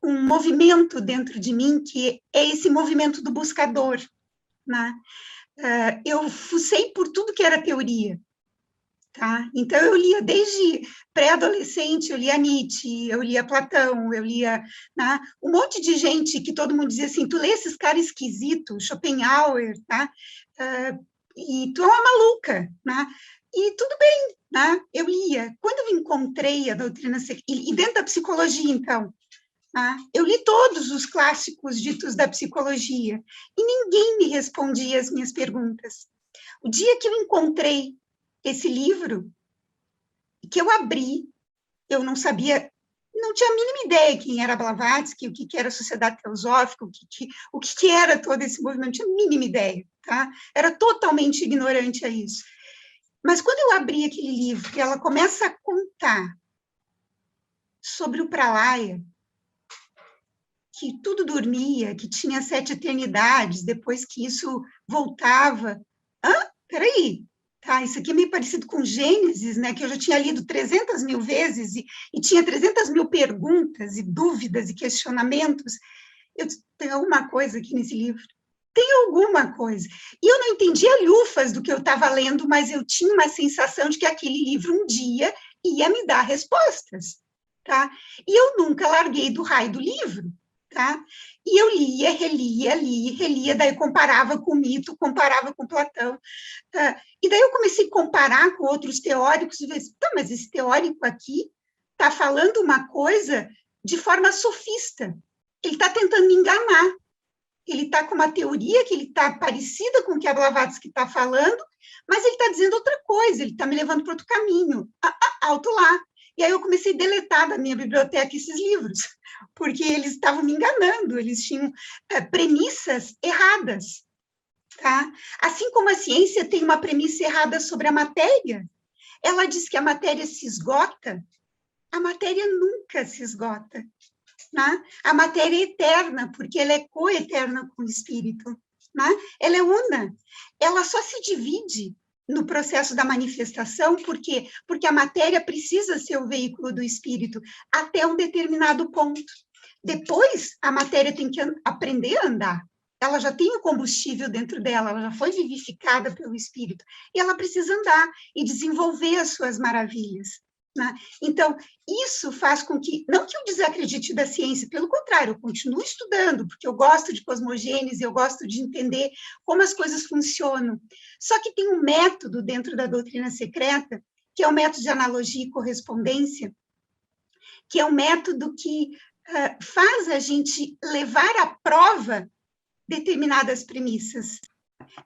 um movimento dentro de mim que é esse movimento do buscador, né? Eu fucei por tudo que era teoria, tá? Então, eu lia desde pré-adolescente, eu lia Nietzsche, eu lia Platão, eu lia, né, um monte de gente que todo mundo dizia assim, tu lê esses caras esquisitos, Schopenhauer, tá? E tu é uma maluca, né? E tudo bem, né? Eu lia. Quando eu encontrei a doutrina secreta, e dentro da psicologia, então, né, eu li todos os clássicos ditos da psicologia, e ninguém me respondia as minhas perguntas. O dia que eu encontrei esse livro, que eu abri, eu não sabia, não tinha a mínima ideia quem era Blavatsky, o que era a Sociedade Teosófica, o que era todo esse movimento, não tinha a mínima ideia, tá? Era totalmente ignorante a isso. Mas quando eu abri aquele livro, e ela começa a contar sobre o Pralaya, que tudo dormia, que tinha 7 eternidades, depois que isso voltava. Peraí, tá, isso aqui é meio parecido com Gênesis, né, que eu já tinha lido 300 mil vezes e tinha 300 mil perguntas e dúvidas e questionamentos. Eu disse, tem alguma coisa aqui nesse livro? Tem alguma coisa. E eu não entendia lufas do que eu estava lendo, mas eu tinha uma sensação de que aquele livro um dia ia me dar respostas, tá? E eu nunca larguei do raio do livro, tá? E eu lia, relia, daí comparava com o mito, comparava com Platão, tá? E daí eu comecei a comparar com outros teóricos e falei, tá, mas esse teórico aqui está falando uma coisa de forma sofista, ele está tentando me enganar, ele está com uma teoria que ele está parecida com o que a Blavatsky está falando, mas ele está dizendo outra coisa, ele está me levando para outro caminho, alto lá. E aí eu comecei a deletar da minha biblioteca esses livros, porque eles estavam me enganando, eles tinham premissas erradas, tá? Assim como a ciência tem uma premissa errada sobre a matéria, ela diz que a matéria se esgota, a matéria nunca se esgota, né? A matéria é eterna, porque ela é coeterna com o espírito, né? Ela é una, ela só se divide no processo da manifestação, por quê? Porque a matéria precisa ser o veículo do espírito até um determinado ponto. Depois, a matéria tem que aprender a andar. Ela já tem o combustível dentro dela, ela já foi vivificada pelo espírito, e ela precisa andar e desenvolver as suas maravilhas, né? Então, isso faz com que, não que eu desacredite da ciência, pelo contrário, eu continuo estudando, porque eu gosto de cosmogênese, eu gosto de entender como as coisas funcionam. Só que tem um método dentro da doutrina secreta, que é o método de analogia e correspondência, que é um método que faz a gente levar à prova determinadas premissas.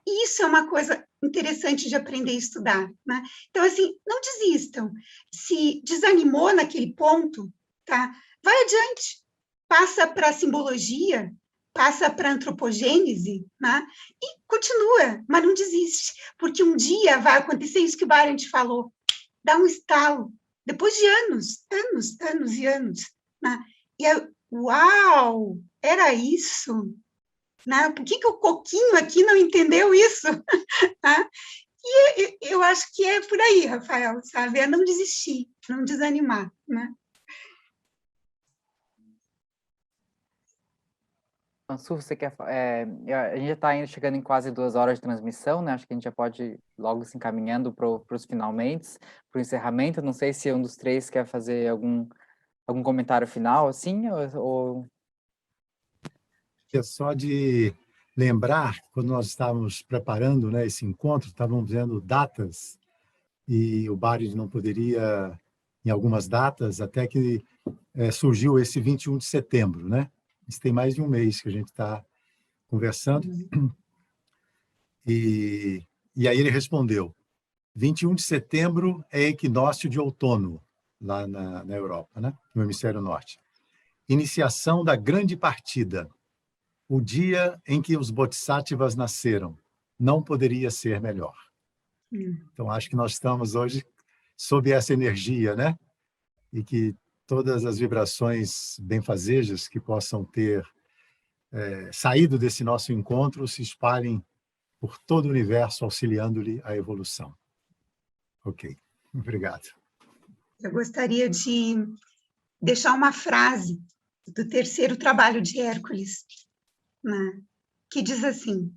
E isso é uma coisa interessante de aprender a estudar, né? Então, assim, não desistam. Se desanimou naquele ponto, tá? Vai adiante. Passa para a simbologia, passa para a antropogênese, né? E continua, mas não desiste, porque um dia vai acontecer isso que o Barent falou, dá um estalo, depois de anos e anos, né? E eu, uau, era isso, né? Por que o Coquinho aqui não entendeu isso? Né? E eu acho que é por aí, Rafael, sabe? É não desistir, não desanimar, né? Mansur, você quer... a gente já está chegando em quase 2 horas de transmissão, né? Acho que a gente já pode ir logo se encaminhando para os finalmente, para o encerramento. Não sei se um dos três quer fazer algum comentário final, assim, ou... É só de lembrar, quando nós estávamos preparando, né, esse encontro, estávamos vendo datas, e o Barent não poderia, em algumas datas, até que surgiu esse 21 de setembro, né? Isso tem mais de um mês que a gente está conversando. E aí ele respondeu, 21 de setembro é equinócio de outono, lá na Europa, né? No hemisfério norte. Iniciação da grande partida, o dia em que os bodhisattvas nasceram. Não poderia ser melhor. Então, acho que nós estamos hoje sob essa energia, né? E que todas as vibrações benfazejas que possam ter saído desse nosso encontro se espalhem por todo o universo, auxiliando-lhe a evolução. Ok, obrigado. Eu gostaria de deixar uma frase do terceiro trabalho de Hércules, né, que diz assim: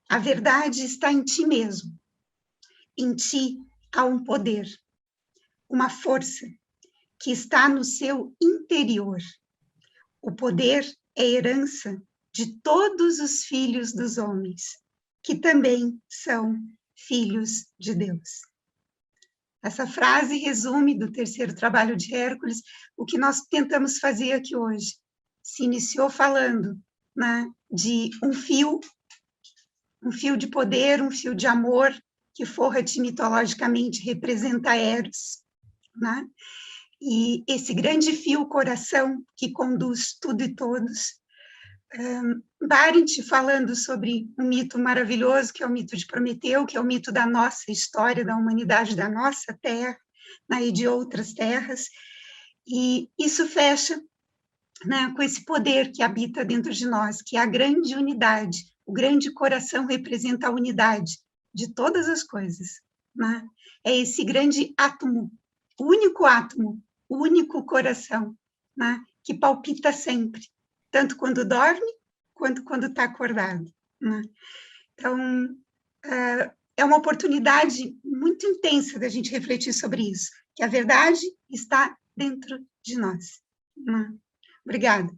a verdade está em ti mesmo. Em ti há um poder, uma força que está no seu interior. O poder é herança de todos os filhos dos homens, que também são filhos de Deus. Essa frase resume do terceiro trabalho de Hércules o que nós tentamos fazer aqui hoje. Se iniciou falando, né, de um fio de poder, um fio de amor, que Fohat mitologicamente representa Eros, né? E esse grande fio coração que conduz tudo e todos. Barent falando sobre um mito maravilhoso, que é o mito de Prometeu, que é o mito da nossa história, da humanidade, da nossa terra, né, e de outras terras, e isso fecha, né, com esse poder que habita dentro de nós, que é a grande unidade. O grande coração representa a unidade de todas as coisas, né? É esse grande átomo, o único coração, né, que palpita sempre, tanto quando dorme, quanto quando está acordado, né? Então, é uma oportunidade muito intensa da gente refletir sobre isso, que a verdade está dentro de nós, né? Obrigada.